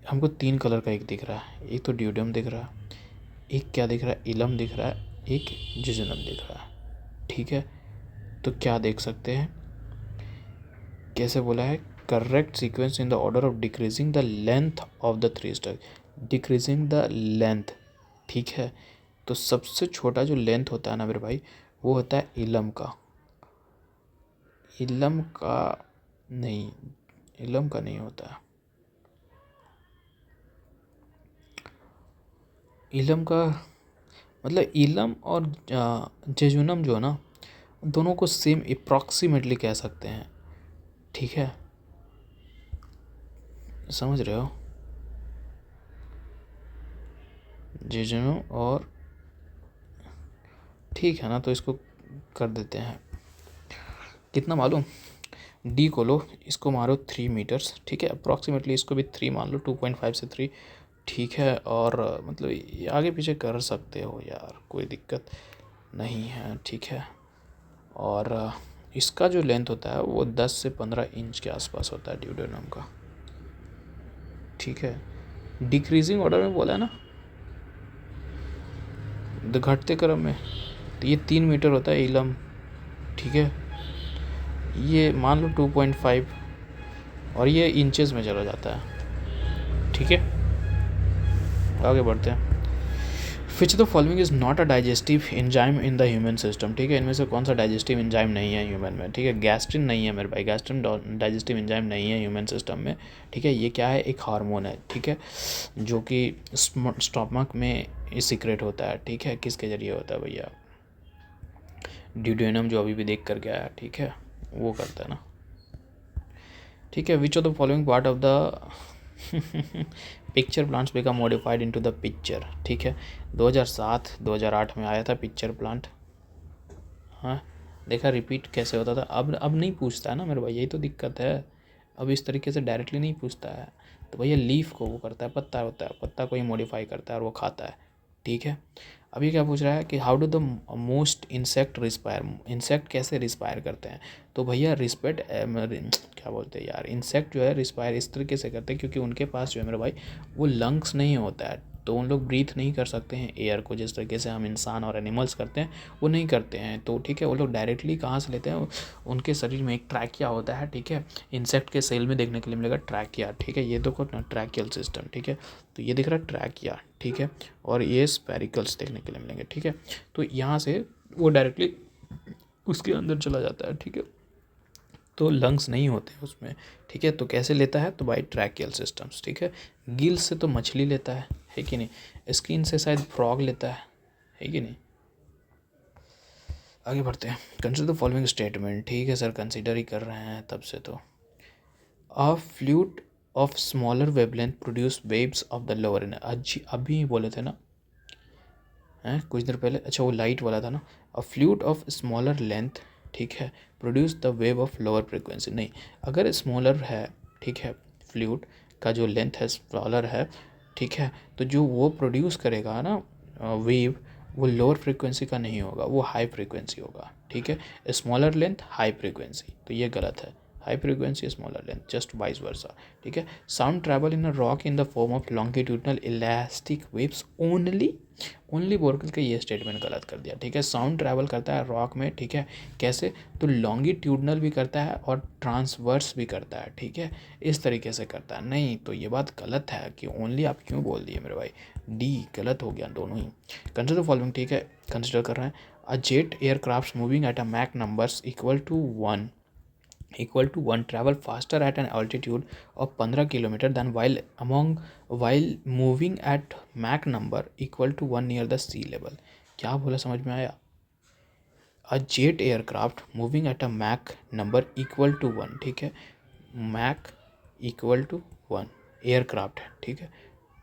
हमको, 3 कलर का एक दिख रहा है, एक तो ड्यूडम दिख रहा है, एक क्या दिख रहा है, इलम दिख रहा है, एक जेजुनम दिख रहा है। ठीक है, तो क्या देख सकते हैं, कैसे बोला है, correct sequence in the order of decreasing the length of the three step, decreasing the length. ठीक है, तो सबसे छोटा जो लेंथ होता है ना मेरे भाई, वो होता है इलम का। इलम का नहीं, इलम का नहीं होता है। इलम का मतलब इलम और जेजुनम जो है ना, दोनों को सेम अप्रॉक्सीमेटली कह सकते हैं। ठीक है, समझ रहे हो, जेजुनम और, ठीक है ना, तो इसको कर देते हैं, कितना मालूम, डी को लो, इसको मारो 3 मीटर्स। ठीक है, अप्रॉक्सीमेटली इसको भी 3 मान लो, 2.5 से 3। ठीक है, और मतलब ये आगे पीछे कर सकते हो यार, कोई दिक्कत नहीं है। ठीक है, और इसका जो लेंथ होता है वो 10 से 15 इंच के आसपास होता है ड्यूडेनम का। ठीक है, डिक्रीजिंग ऑर्डर में बोला है ना, घटते क्रम में, तो ये 3 मीटर होता है इलम। ठीक है, ये मान लो 2.5, और ये इंचेस में चला जाता है। ठीक है, आगे बढ़ते हैं। Which the following is not a digestive enzyme in the human system. ठीक है, इनमें से कौन सा डाइजेस्टिव एंजाइम नहीं है ह्यूमन में। ठीक है, गैस्ट्रिन नहीं है मेरे भाई, गैस्ट्रिन डाइजेस्टिव एंजाइम नहीं है ह्यूमन सिस्टम में। ठीक है, ये क्या है, एक हार्मोन है। ठीक है, जो कि स्टमक में सिक्रेट होता है। ठीक है, किसके जरिए होता है भैया, ड्यूडेनम जो अभी भी देख कर गया है। ठीक है, वो करता है ना। ठीक है, which of the following part of the picture plants become modified into the picture. ठीक है, 2007-2008 में आया था पिक्चर प्लांट। हाँ, देखा रिपीट कैसे होता था। अब नहीं पूछता है ना मेरे भाई, यही तो दिक्कत है, अब इस तरीके से डायरेक्टली नहीं पूछता है। तो भैया लीफ को वो करता है, पत्ता होता है, पत्ता को ही मॉडिफाई करता है और वो खाता है। ठीक है, अभी क्या पूछ रहा है कि how do the most insect respire, insect कैसे रिस्पायर करते हैं। तो भैया रिस्पेक्ट क्या बोलते हैं यार, इंसेक्ट जो है रिस्पायर इस तरीके से करते हैं क्योंकि उनके पास जो है मेरे भाई वो लंग्स नहीं होता है, तो उन लोग ब्रीथ नहीं कर सकते हैं एयर को, जिस तरीके से हम इंसान और एनिमल्स करते हैं वो नहीं करते हैं। तो ठीक है, वो लोग डायरेक्टली कहाँ से लेते हैं, उनके शरीर में एक ट्रैकिया होता है। ठीक है, इंसेक्ट के सेल में देखने के लिए मिलेगा ट्रैकिया। ठीक है, ये देखो ना ट्रैकियल सिस्टम। ठीक है, तो ये दिख रहा है ट्रैकिया। ठीक है, और ये स्पेरिकल्स देखने के लिए मिलेंगे। ठीक है, तो यहाँ से वो डायरेक्टली उसके अंदर चला जाता है। ठीक है, तो लंग्स नहीं होते उसमें। ठीक है, तो कैसे लेता है, तो बाई ट्रैकियल सिस्टम्स। ठीक है, गिल से तो मछली लेता है कि नहीं, स्किन से शायद फ्रॉग लेता है कि नहीं। आगे बढ़ते हैं, कंसिडर द फॉलोइंग स्टेटमेंट। ठीक है सर, कंसिडर ही कर रहे हैं तब से। तो a flute of smaller wavelength produce waves of the lower energy, अभी बोले थे ना हैं कुछ देर पहले, अच्छा वो लाइट वाला था ना। A flute of smaller length, ठीक है, produce the wave of lower frequency. नहीं, अगर स्मॉलर है, ठीक है, फ्लूट का जो लेंथ है स्मॉलर है, ठीक है, तो जो वो प्रोड्यूस करेगा ना वेव, वो लोअर फ्रिक्वेंसी का नहीं होगा, वो हाई फ्रिक्वेंसी होगा। ठीक है, स्मॉलर लेंथ हाई फ्रिक्वेंसी, तो ये गलत है, high frequency smaller length, just vice versa. ठीक है, sound travel in a rock in the form of longitudinal elastic waves only, only बोल के ये स्टेटमेंट गलत कर दिया। ठीक है, साउंड ट्रैवल करता है रॉक में। ठीक है, कैसे, तो लॉन्गिट्यूडनल भी करता है और ट्रांसवर्स भी करता है। ठीक है, इस तरीके से करता है। नहीं, तो ये बात गलत है कि ओनली आप क्यों बोल दिए मेरे भाई, डी गलत हो गया दोनों ही। कंसिडर फॉलोइंग, ठीक है, कंसिडर कर रहे हैं, a jet aircraft moving at a Mach numbers equal to one travel faster at an altitude of 15 kilometre than while moving at Mach number equal to 1 near the sea level. क्या बोला, समझ में आया। A jet aircraft moving at a Mach number equal to 1, ठीक है, Mac equal to 1 aircraft है। ठीक है,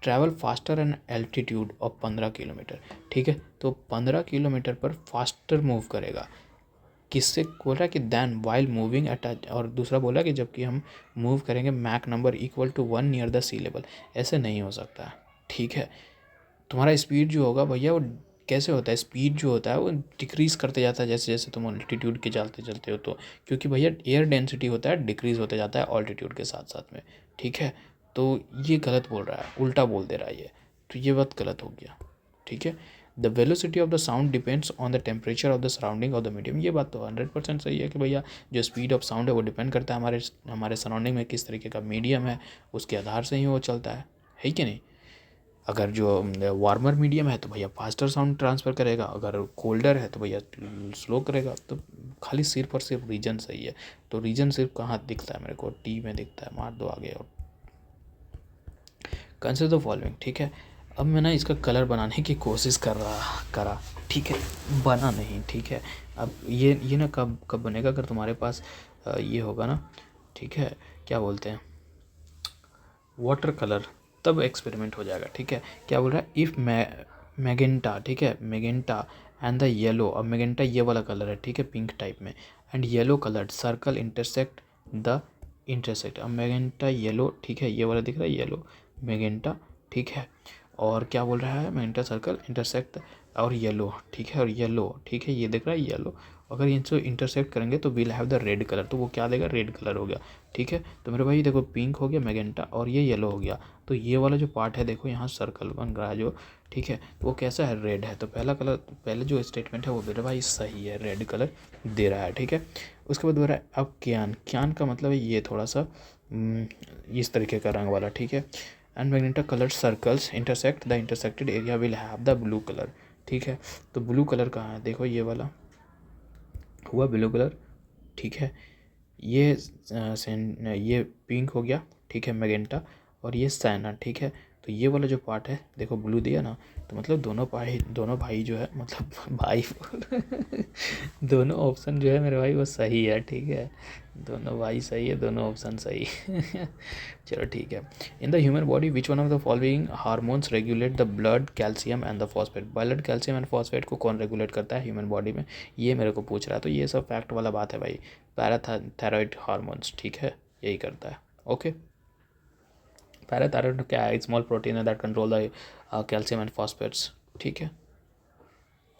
travel faster an altitude of 15 kilometre. ठीक है, तो 15 किलोमीटर पर फास्टर मूव करेगा, किससे बोल रहा है कि दैन वाइल मूविंग एट, और दूसरा बोला कि जबकि हम मूव करेंगे Mach number equal to 1 near the sea level. ऐसे नहीं हो सकता। ठीक है, तुम्हारा स्पीड जो होगा भैया वो कैसे होता है, स्पीड जो होता है वो डिक्रीज़ करते जाता है जैसे जैसे तुम ऑल्टीट्यूड के चलते चलते हो। तो क्योंकि भैया एयर डेंसिटी होता है डिक्रीज़ होते जाता है ऑल्टीट्यूड के साथ साथ में। ठीक है, तो ये गलत बोल रहा है, उल्टा बोल दे रहा है ये, तो ये बात गलत हो गया। ठीक है, the velocity of the sound depends on the temperature of the surrounding of the medium. ये बात तो 100% सही है कि भैया जो स्पीड ऑफ साउंड है वो डिपेंड करता है हमारे सराउंडिंग में किस तरीके का मीडियम है, उसके आधार से ही वो चलता है कि नहीं। अगर जो वार्मर मीडियम है तो भैया फास्टर साउंड ट्रांसफ़र करेगा, अगर कोल्डर है तो भैया स्लो करेगा। तो खाली सिर्फ और सिर्फ रीजन सही है। तो रीजन सिर्फ कहाँ दिखता है मेरे को, टी में दिखता है, मार दो आगे। और कंसिडर द फॉलोइंग, ठीक है। अब मैं ना इसका कलर बनाने की कोशिश करा, ठीक है, बना नहीं, ठीक है। अब ये ना कब कब बनेगा, अगर तुम्हारे पास ये होगा ना, ठीक है, क्या बोलते हैं, वाटर कलर, तब एक्सपेरिमेंट हो जाएगा, ठीक है। क्या बोल रहा है, इफ़ मैगेंटा, ठीक है, मैगेंटा एंड द येलो। अब मैगेंटा ये वाला कलर है, ठीक है, पिंक टाइप में, and yellow coloured circle intersect the intersect. अब मैगेंटा येलो, ठीक है, ये वाला दिख रहा है येलो मैगेंटा, ठीक है। और क्या बोल रहा है, मैगेंटा सर्कल इंटरसेक्ट और येलो, ठीक है, और येलो, ठीक है, ये दिख रहा है येलो। अगर इनसे इंटरसेक्ट करेंगे तो will have the red colour, तो वो क्या देगा, रेड कलर हो गया, ठीक है। तो मेरे भाई देखो, पिंक हो गया मैगेंटा और ये येलो हो गया। तो ये वाला जो पार्ट है देखो, यहाँ सर्कल बन रहा है जो, ठीक है, तो वो कैसा है, रेड है। तो पहला कलर, पहले जो स्टेटमेंट है वो मेरे भाई सही है, रेड कलर दे रहा है, ठीक है। उसके बाद बोल रहा है अब क्यान का मतलब है ये थोड़ा सा इस तरीके का रंग वाला, ठीक है। And magenta colour circles intersect the intersected area will have the blue colour, ठीक है। तो ब्लू कलर कहाँ है, देखो ये वाला हुआ ब्लू कलर, ठीक है। ये पिंक हो गया, ठीक है, मैगेंटा, और ये सैना, ठीक है। तो ये वाला जो पार्ट है देखो ब्लू दिया ना, तो मतलब दोनों भाई जो है, मतलब भाई दोनों ऑप्शन जो है मेरे भाई वो सही है, ठीक है। दोनों भाई सही है, दोनों ऑप्शन सही चलो ठीक है। In the human body which one of the following hormones regulate the blood calcium and the phosphate. Blood calcium and phosphate को कौन रेगुलेट करता है ह्यूमन बॉडी में, ये मेरे को पूछ रहा है। तो ये सब फैक्ट वाला बात है भाई, पैराथायरॉयड हार्मोन्स, ठीक है, यही करता है। ओके, पैराथायरॉयड क्या है, स्मॉल प्रोटीन है that control the calcium and phosphates, ठीक है।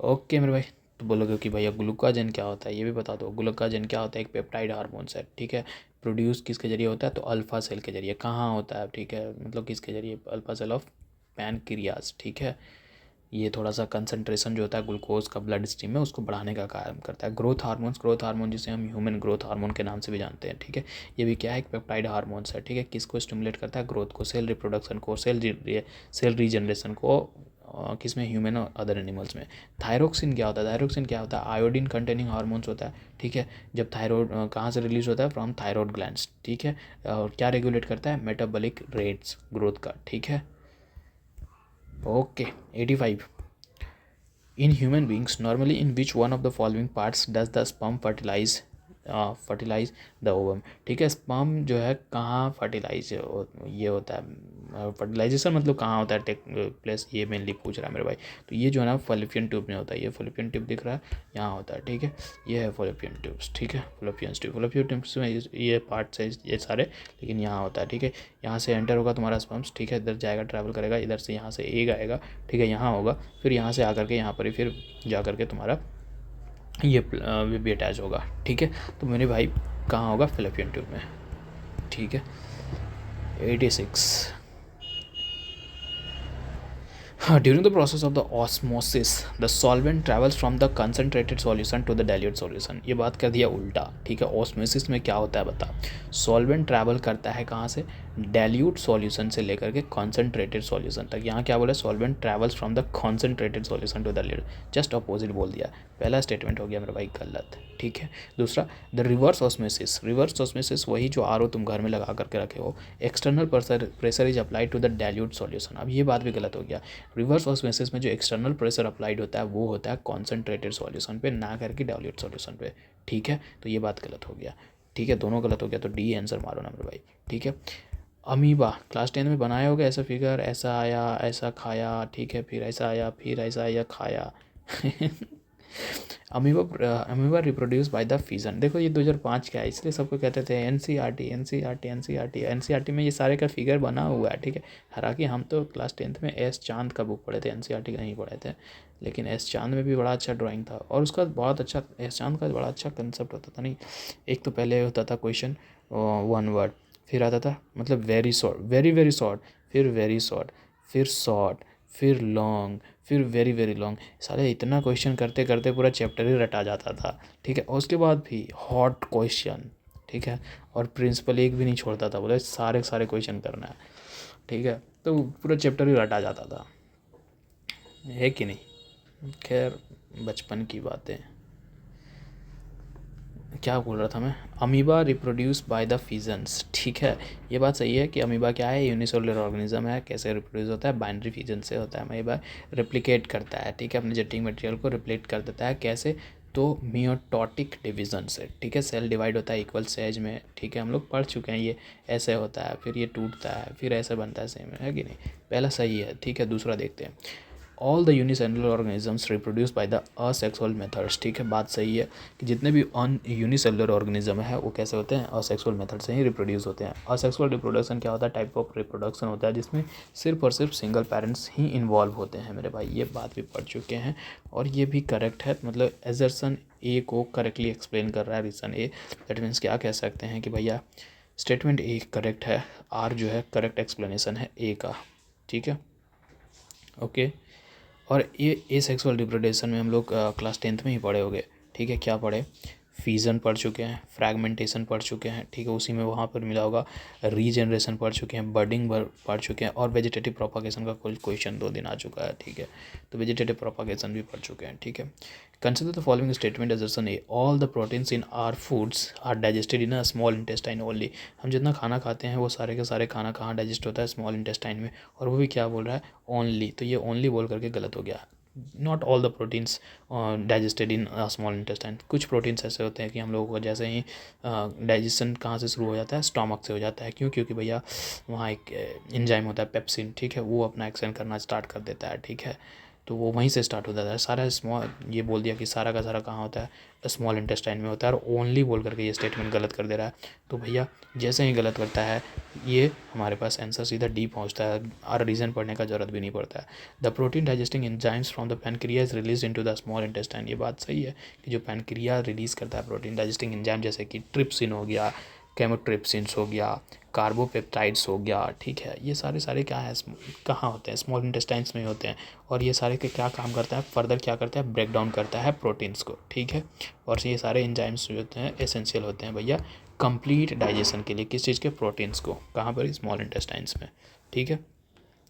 ओके मेरे भाई, तो बोलोगे कि भैया ग्लूकाजन क्या होता है, ये भी बता दो। ग्लूकाजन क्या होता है, एक पेप्टाइड हार्मोन्स है, ठीक है। प्रोड्यूस किसके जरिए होता है, तो अल्फा सेल के जरिए। कहाँ होता है, ठीक है, मतलब किसके जरिए, अल्फा सेल ऑफ पैनक्रियाज, ठीक है। ये थोड़ा सा कंसंट्रेशन जो होता है ग्लूकोज का ब्लड स्ट्रीम में, उसको बढ़ाने का काम करता है। ग्रोथ हार्मोन जिसे हम ह्यूमन ग्रोथ हार्मोन के नाम से भी जानते हैं, ठीक है। ये भी क्या है, एक पेप्टाइड हार्मोन्स है, ठीक है। किसको स्टिमुलेट करता है, ग्रोथ को, सेल रिप्रोडक्शन को, सेल रीजनरेशन को, किसमें, ह्यूमन और अदर एनिमल्स में। थायरोक्सिन क्या होता है, थायरोक्सिन क्या होता है, आयोडीन कंटेनिंग हार्मोन्स होता है, ठीक है। जब थायराइड कहाँ से रिलीज होता है, फ्रॉम थायराइड ग्लैंड्स, ठीक है। और क्या रेगुलेट करता है, मेटाबॉलिक रेट्स, ग्रोथ का, ठीक है। Okay 85। In human beings, normally in which one of the following parts does the sperm fertilize the ovum, ठीक है। स्पर्म जो है कहाँ फर्टिलाइज ये होता है, फर्टिलाइजेशन मतलब कहाँ होता है, टेक प्लेस, ये मेनली पूछ रहा है मेरे भाई। तो ये जो है ना फॉलिपियन ट्यूब में होता है, ये फॉलिपियन ट्यूब दिख रहा है, यहाँ होता है, ठीक है। ये है फॉलिपियन ट्यूब्स, ठीक है, फॉलिपियन ट्यूब्स में ये पार्ट्स है ये सारे, लेकिन यहाँ होता है, ठीक है। यहाँ से एंटर होगा तुम्हारा स्पर्म्स, ठीक है, इधर जाएगा, ट्रैवल करेगा, इधर से यहाँ से एग आएगा, ठीक है, यहाँ होगा, फिर यहाँ से आकर के यहाँ पर ही फिर जा करके तुम्हारा ये भी अटैच होगा, ठीक है। तो मेरे भाई कहाँ होगा, फॉलिपियन ट्यूब में, ठीक है। 86। During the process of the osmosis, the solvent travels from the concentrated solution to the dilute solution। ये बात कर दिया उल्टा, ठीक है। ऑस्मोसिस में क्या होता है बता, सॉल्वेंट ट्रैवल करता है कहाँ से, डाइल्यूट सॉल्यूशन से लेकर के कॉन्सेंट्रेटेड सॉल्यूशन तक। यहाँ क्या बोला, solvent travels from the concentrated solution to the dilute, just opposite बोल दिया। पहला स्टेटमेंट हो गया मेरा भाई गलत, ठीक है। दूसरा, द रिवर्स ऑस्मोसिस वही जो आर तुम घर में लगा करके रखे हो, external pressure is applied to the dilute solution. अब ये बात भी गलत हो गया। रिवर्स ऑस्मोसिस में जो एक्सटर्नल प्रेशर अप्लाइड होता है वो होता है कॉन्सेंट्रेटेड सॉल्यूशन पे, ना करके डाइल्यूट सॉल्यूशन पे, ठीक है। तो ये बात गलत हो गया, ठीक है, दोनों गलत हो गया। तो डी आंसर मारो ना मेरे भाई, ठीक है। अमीबा क्लास 10 में बनाया होगा ऐसा फिगर, ऐसा आया ऐसा खाया, ठीक है, फिर ऐसा आया फिर ऐसा आया खाया amoeba reproduce by the fission. देखो ये 2005 का है, इसलिए सबको कहते थे एनसीईआरटी में ये सारे का फिगर बना हुआ है, ठीक है। हालांकि हम तो क्लास 10th में एस चांद का बुक पढ़े थे, एनसीईआरटी का नहीं पढ़े थे, लेकिन एस चांद में भी बड़ा अच्छा ड्राइंग था, और उसका बहुत अच्छा, एस चांद का बड़ा अच्छा कंसेप्ट होता था। नहीं, एक तो पहले होता था क्वेश्चन 1 वर्ड, फिर आता था मतलब very short, very very short, फिर वेरी शॉर्ट, फिर शॉर्ट, फिर लॉन्ग, फिर वेरी वेरी लॉन्ग। सारे इतना क्वेश्चन करते करते पूरा चैप्टर ही रटा जाता था, ठीक है। और उसके बाद भी हॉट क्वेश्चन, ठीक है, और प्रिंसिपल एक भी नहीं छोड़ता था, बोले सारे सारे क्वेश्चन करना है, ठीक है। तो पूरा चैप्टर ही रटा जाता था, है कि नहीं। खैर बचपन की बातें। क्या बोल रहा था मैं, अमीबा रिप्रोड्यूस बाय द फिजन्स, ठीक है। ये बात सही है कि अमीबा क्या है, यूनिसेलुलर ऑर्गेनिज्म है। कैसे रिप्रोड्यूस होता है, बाइनरी फिजन से होता है। अमीबा रिप्लिकेट करता है, ठीक है, अपने जेनेटिक मटेरियल को रिप्लिकेट कर देता है। कैसे, तो मियोटोटिक डिवीजन से, ठीक है। सेल डिवाइड होता है इक्वल साइज में, ठीक है, हम लोग पढ़ चुके हैं ये। ऐसे होता है, फिर ये टूटता है, फिर ऐसे बनता है, सेम है कि नहीं। पहला सही है, ठीक है। दूसरा देखते हैं, all the unicellular organisms reproduce by the asexual methods, ठीक है। बात सही है कि जितने भी यूनिसेलुलर ऑर्गेनिज्म है वो कैसे होते हैं, असेक्सुअल मेथड से ही रिप्रोड्यूस होते हैं। असेक्सुअल रिप्रोडक्शन क्या होता है, टाइप ऑफ रिप्रोडक्शन होता है जिसमें सिर्फ और सिर्फ सिंगल पेरेंट्स ही इन्वॉल्व होते हैं मेरे भाई। ये बात भी पढ़ चुके हैं और ये भी करेक्ट है, मतलब एजर्सन ए को करेक्टली एक्सप्लेन कर रहा है रीज़न ए। दैट मीन्स क्या कह सकते हैं कि भैया स्टेटमेंट ए करेक्ट है, आर जो है करेक्ट एक्सप्लेनेशन है ए का, ठीक है, ओके। और ये एसेक्सुअल रिप्रोडक्शन में हम लोग क्लास 10th में ही पढ़े होंगे, ठीक है। क्या पढ़े, फिजन पढ़ चुके हैं, फ्रैगमेंटेशन पढ़ चुके हैं, ठीक है, उसी में वहाँ पर मिला होगा। रीजनरेशन पढ़ चुके हैं, बर्डिंग पढ़ चुके हैं, और वेजिटेटिव प्रोपागेशन का कोई क्वेश्चन 2 दिन आ चुका है, ठीक है। तो वेजिटेटिव प्रोपागेशन भी पढ़ चुके हैं, ठीक है। Consider the following statement assertion A, all the proteins in our foods are digested in a small intestine only. हम जितना खाना खाते हैं वो सारे के सारे खाना कहाँ डाइजेस्ट होता है, स्मॉल इंटेस्टाइन में। और वो भी क्या बोल रहा है, ओनली। तो ये ओनली बोल करके गलत हो गया। Not all the proteins digested in small intestine. कुछ प्रोटीन्स ऐसे होते हैं कि हम लोगों को जैसे ही डाइजेशन कहाँ से शुरू हो जाता है, स्टमक से हो जाता है। क्यों, क्योंकि भैया वहाँ एक एंजाइम होता है पेप्सिन, ठीक है, वो अपना एक्शन करना स्टार्ट कर देता है, ठीक है। तो वो वहीं से स्टार्ट हो जाता है सारा। स्मॉल, ये बोल दिया कि सारा का सारा कहाँ होता है, स्मॉल इंटेस्टाइन में होता है, और ओनली बोल करके ये स्टेटमेंट गलत कर दे रहा है। तो भैया जैसे ही गलत करता है ये हमारे पास आंसर सीधा डी पहुंचता है और रीज़न पढ़ने का जरूरत भी नहीं पड़ता है। The protein digesting enzymes from the pancreas release into the small intestine. ये बात सही है कि जो पैनक्रिया रिलीज़ करता है प्रोटीन डाइजेस्टिंग एंजाइम, जैसे कि ट्रिप्सिन हो गया, केमोट्रिप्सिन्स हो गया, कार्बोपेप्टाइड्स हो गया, ठीक है, ये सारे सारे क्या है, कहाँ होते हैं, स्मॉल इंटेस्टाइन्स में होते हैं। और ये सारे के क्या काम करता है, फर्दर क्या करता है, ब्रेक डाउन करता है प्रोटीन्स को, ठीक है। और ये सारे एंजाइम्स जो होते हैं एसेंशियल होते हैं भैया कंप्लीट डाइजेशन के लिए, किस चीज़ के, प्रोटीन्स को, कहाँ पर, स्मॉल इंटेस्टाइन्स में, ठीक है।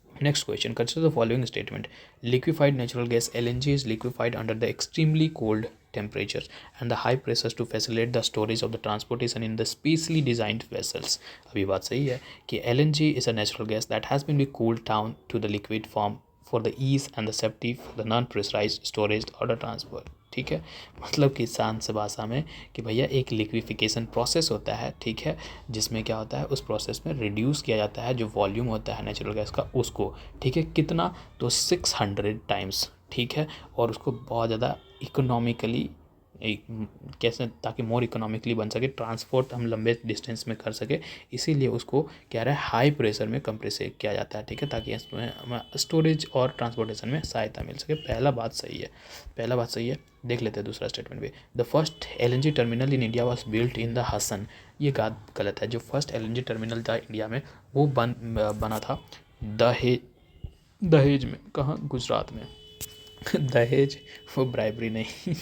Next question. Consider the following statement. Liquefied natural gas LNG is liquefied under the extremely cold temperatures and the high pressures to facilitate the storage of the transportation in the specially designed vessels. अभी बात सही है कि LNG is a natural gas that has been cooled down to the liquid form for the ease and the safety for the non-pressurized storage or the transport. ठीक है, मतलब कि शांत से भाषा में कि भैया एक लिक्विफिकेशन प्रोसेस होता है, ठीक है, जिसमें क्या होता है, उस प्रोसेस में रिड्यूस किया जाता है जो वॉल्यूम होता है नेचुरल गैस का उसको, ठीक है, कितना, तो 600 टाइम्स, ठीक है। और उसको बहुत ज़्यादा इकोनॉमिकली, कैसे, ताकि मोर इकोनॉमिकली बन सके, ट्रांसपोर्ट हम लंबे डिस्टेंस में कर सके, इसीलिए उसको क्या रहा है, हाई प्रेशर में कंप्रेस किया जाता है, ठीक है, ताकि इसमें स्टोरेज और ट्रांसपोर्टेशन में सहायता मिल सके। पहला बात सही है, पहला बात सही है। देख लेते हैं दूसरा स्टेटमेंट भी। The first LNG terminal in India was built in the Hassan. ये बात गलत है। जो फर्स्ट LNG टर्मिनल था इंडिया में वो बना था दहेज में। कहाँ, गुजरात में। दहेज वो ब्राइबरी नहीं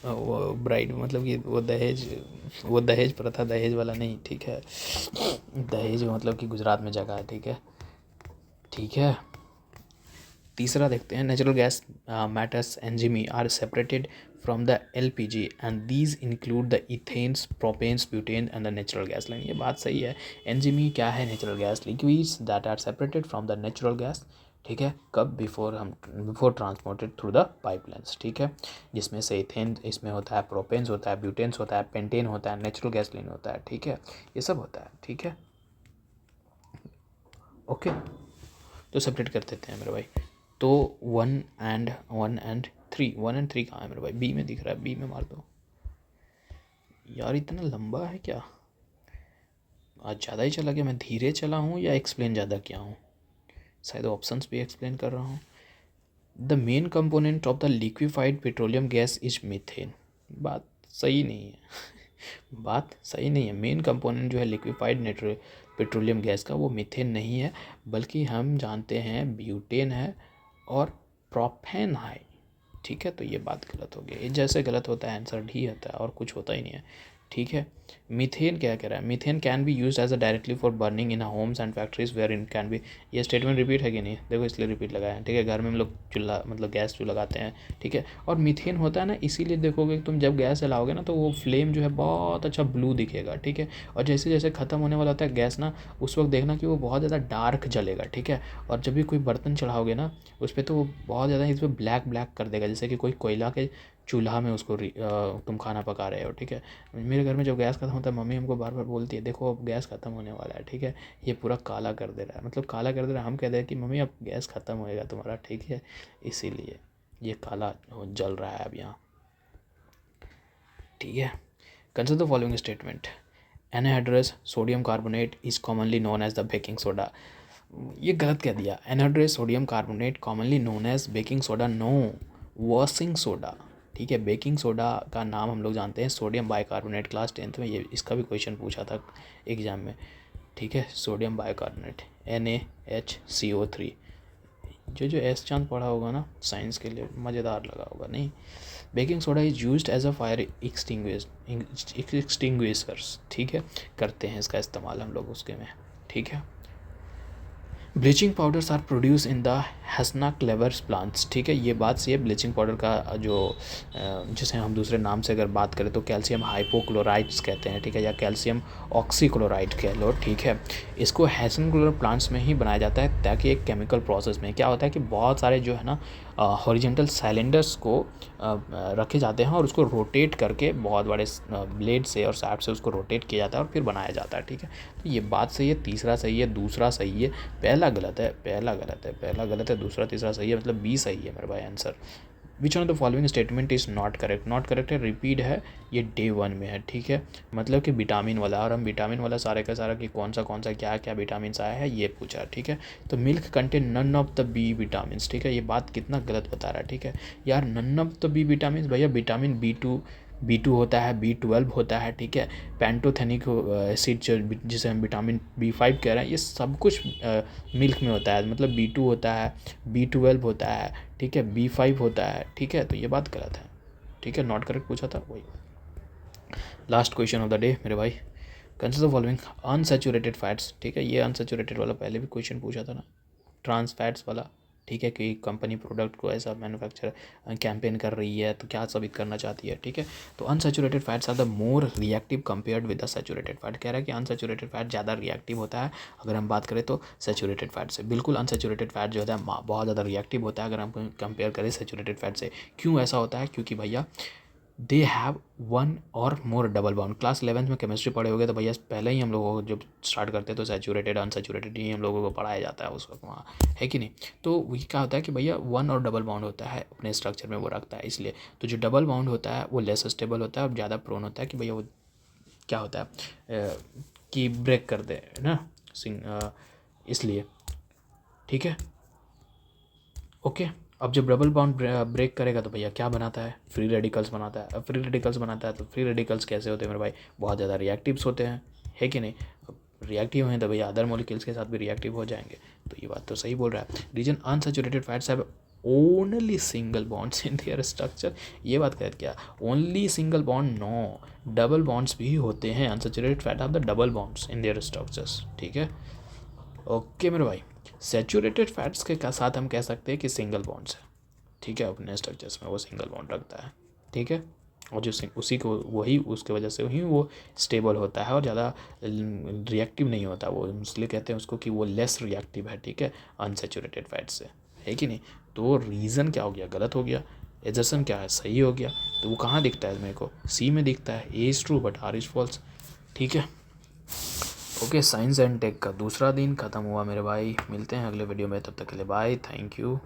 वो ब्राइड मतलब कि वो दहेज प्रथा, दहेज वाला नहीं, ठीक है। दहेज मतलब कि गुजरात में जगह है, ठीक है, ठीक है। तीसरा देखते हैं, नेचुरल गैस मैटर्स एंजिमी are separated from the LPG and these include the ethanes, propanes, butane and the natural gas line. ये बात सही है। एंजिमी क्या है, natural gas liquids that are separated from the natural gas, ठीक है, कब, before transported through the pipelines, ठीक है, जिसमें से इथेन इसमें होता है, प्रोपेन्स होता है, ब्यूटेन्स होता है, पेंटेन होता है, नेचुरल गैस लाइन होता है, ठीक है, ये सब होता है, ठीक है, ओके। तो सेपरेट कर देते हैं मेरे भाई। तो 1 and 3, 1 and 3 कहाँ है मेरे भाई, बी में दिख रहा है, बी में मार दो यार। इतना लंबा है क्या, आज ज़्यादा ही चला गया, मैं धीरे चला हूँ या एक्सप्लेन ज़्यादा किया हूँ, शायद ऑप्शंस भी एक्सप्लेन कर रहा हूँ। The main component of the liquefied petroleum gas is methane. बात सही नहीं है बात सही नहीं है। मेन कंपोनेंट जो है लिक्विफाइड पेट्रोलियम गैस का वो मीथेन नहीं है, बल्कि हम जानते हैं ब्यूटेन है और प्रोपेनहाइड, ठीक है। तो ये बात गलत हो गई, जैसे गलत होता है आंसर डी होता है और कुछ होता ही नहीं है, ठीक है। मीथेन क्या कह रहा है, methane can be use as a directly for burning in homes and factories where in can be, ये स्टेटमेंट रिपीट है कि नहीं, देखो इसलिए रिपीट लगाया है, ठीक है। घर में हम लोग चूल्हा मतलब गैस जो लगाते हैं, ठीक है। और मीथेन होता है ना, इसीलिए देखोगे तुम जब गैस जलाओगे ना तो वो फ्लेम जो है बहुत अच्छा ब्लू दिखेगा, ठीक है। और जैसे जैसे ख़त्म होने वाला होता है गैस ना, उस वक्त देखना कि वो बहुत ज़्यादा डार्क जलेगा, ठीक है। और जब भी कोई बर्तन चढ़ाओगे ना उस पर, तो वो बहुत ज़्यादा इस पर ब्लैक ब्लैक कर देगा, जैसे कि कोई कोयला के चूल्हा में उसको तुम खाना पका रहे हो, ठीक है। मेरे घर में जब गैस खत्म होता है मम्मी हमको बार बार बोलती है, देखो अब गैस खत्म होने वाला है, ठीक है। ये पूरा काला कर दे रहा है, मतलब काला कर दे रहा है, हम कहते हैं कि मम्मी अब गैस खत्म होएगा तुम्हारा, ठीक है, इसीलिए ये काला जल रहा है अब यहाँ, ठीक है। Consider the following statement, anhydrous sodium carbonate is commonly known as the baking soda, ये गलत कह दिया। Anhydrous sodium carbonate commonly known as baking soda, no, washing soda, ठीक है। बेकिंग सोडा का नाम हम लोग जानते हैं सोडियम बाइकार्बोनेट, क्लास 10th में ये इसका भी क्वेश्चन पूछा था एग्जाम में, ठीक है। सोडियम बाइकार्बोनेट NaHCO3, जो एस चांद पढ़ा होगा ना साइंस के लिए मज़ेदार लगा होगा, नहीं। Baking soda is used as a fire extinguishers, ठीक है, करते हैं इसका इस्तेमाल हम लोग उसके में, ठीक है। Bleaching powders are produce in the Hasenclever plants, ठीक है। ये बात सही है, ब्लीचिंग पाउडर का जो जिसे हम दूसरे नाम से अगर बात करें तो कैल्शियम हाइपोक्लोराइड्स कहते हैं, ठीक है, या कैल्शियम ऑक्सीक्लोराइड कह लो, ठीक है। इसको हैसन क्लोर प्लांट्स में ही बनाया जाता है, ताकि एक केमिकल प्रोसेस में क्या होता है कि बहुत सारे जो है ना हॉरिजेंटल सिलेंडर्स को रखे जाते हैं और उसको रोटेट करके बहुत बड़े ब्लेड से और शाफ्ट से उसको रोटेट किया जाता है और फिर बनाया जाता है, ठीक है। तो ये बात सही है, तीसरा सही है, दूसरा सही है, पहला गलत है, पहला गलत है, दूसरा तीसरा सही है, मतलब बी सही है मेरे भाई answer. Which one of the following statement is not correct, not correct है, रिपीट है, ये डे 1 में है, ठीक है। मतलब कि विटामिन वाला, और हम विटामिन वाला सारे का सारा कि कौन सा क्या क्या विटामिन आया है ये पूछा, ठीक है। तो milk contain none of the B vitamin, ठीक है। ये बात कितना गलत बता रहा है, ठीक है यार, none of the B vitamin, भैया विटामिन B2 होता है, B12 होता है, ठीक है। पैंटोथेनिक एसिड जिसे हम विटामिन B5 कह रहे हैं, ये सब कुछ मिल्क में होता है, मतलब B2 होता है, B12 होता है, ठीक है, B5 होता है, ठीक है। तो ये बात गलत है, ठीक है, नॉट करेक्ट पूछा था वही। Last question of the day मेरे भाई, consider the following unsaturated fats, ठीक है। ये अनसैचुरेटेड वाला पहले भी क्वेश्चन पूछा था ना, ट्रांस फैट्स वाला, ठीक है, कि कंपनी प्रोडक्ट को ऐसा मैन्युफैक्चर कैंपेन कर रही है तो क्या साबित करना चाहती है, ठीक है। तो unsaturated fats are the more reactive compared with the saturated fat, कह रहा है कि अनसैचुरेटेड फैट ज़्यादा रिएक्टिव होता है अगर हम बात करें तो सैचुरेटेड फैट से। बिल्कुल अनसैचुरेटेड फैट जो होता है बहुत ज़्यादा रिएक्टिव होता है अगर हम कंपेयर करें सैचुरेटेड फैट से। क्यों ऐसा होता है, क्योंकि भैया दे हैव वन और मोर डबल बाउंड। क्लास 11th में केमिस्ट्री पढ़े होगे तो भैया पहले ही हम लोगों को जब स्टार्ट करते हैं तो सैचुरेटेड अनसैचुरेटेड ही हम लोगों को पढ़ाया जाता है उस वक्त वहाँ, है कि नहीं। तो वही क्या होता है कि भैया वन और डबल बाउंड होता है अपने स्ट्रक्चर में वो रखता है, इसलिए तो जो डबल बाउंड होता है वो लेस स्टेबल होता है और ज़्यादा प्रोन होता है कि भैया वो क्या होता है कि ब्रेक कर दे ना इसलिए, ठीक है, ओके। अब जब डबल बॉन्ड ब्रेक करेगा तो भैया क्या बनाता है, फ्री रेडिकल्स बनाता है। अब फ्री रेडिकल्स बनाता है तो फ्री रेडिकल्स कैसे होते हैं मेरे भाई, बहुत ज़्यादा रिएक्टिव्स होते हैं, है कि नहीं। रिएक्टिव हैं तो भैया अदर मॉलिक्यूल्स के साथ भी रिएक्टिव हो जाएंगे, तो ये बात तो सही बोल रहा है। Reason unsaturated fats have only single bonds in their structure, ये बात कहते क्या, only single bond, no, double bonds भी होते हैं। Unsaturated fat have the double bonds in their structures, ठीक है, ओके मेरे भाई। सैचुरेटेड फैट्स के साथ हम कह सकते हैं कि सिंगल बॉन्ड्स है, ठीक है, अपने स्ट्रक्चर्स में वो सिंगल बॉन्ड रखता है, ठीक है। और जो उसी को वही उसके वजह से ही वो स्टेबल होता है और ज़्यादा रिएक्टिव नहीं होता वो, इसलिए कहते हैं उसको कि वो लेस रिएक्टिव है, ठीक है, अनसैचुरेटेड फैट से, है कि नहीं। तो रीज़न क्या हो गया, गलत हो गया, एजर्सन क्या है, सही हो गया। तो वो कहाँ दिखता है मेरे को, सी में दिखता है, A is true but R is false, ठीक है, ओके। साइंस एंड टेक का दूसरा दिन ख़त्म हुआ मेरे भाई, मिलते हैं अगले वीडियो में, तब तक के लिए बाय, थैंक यू।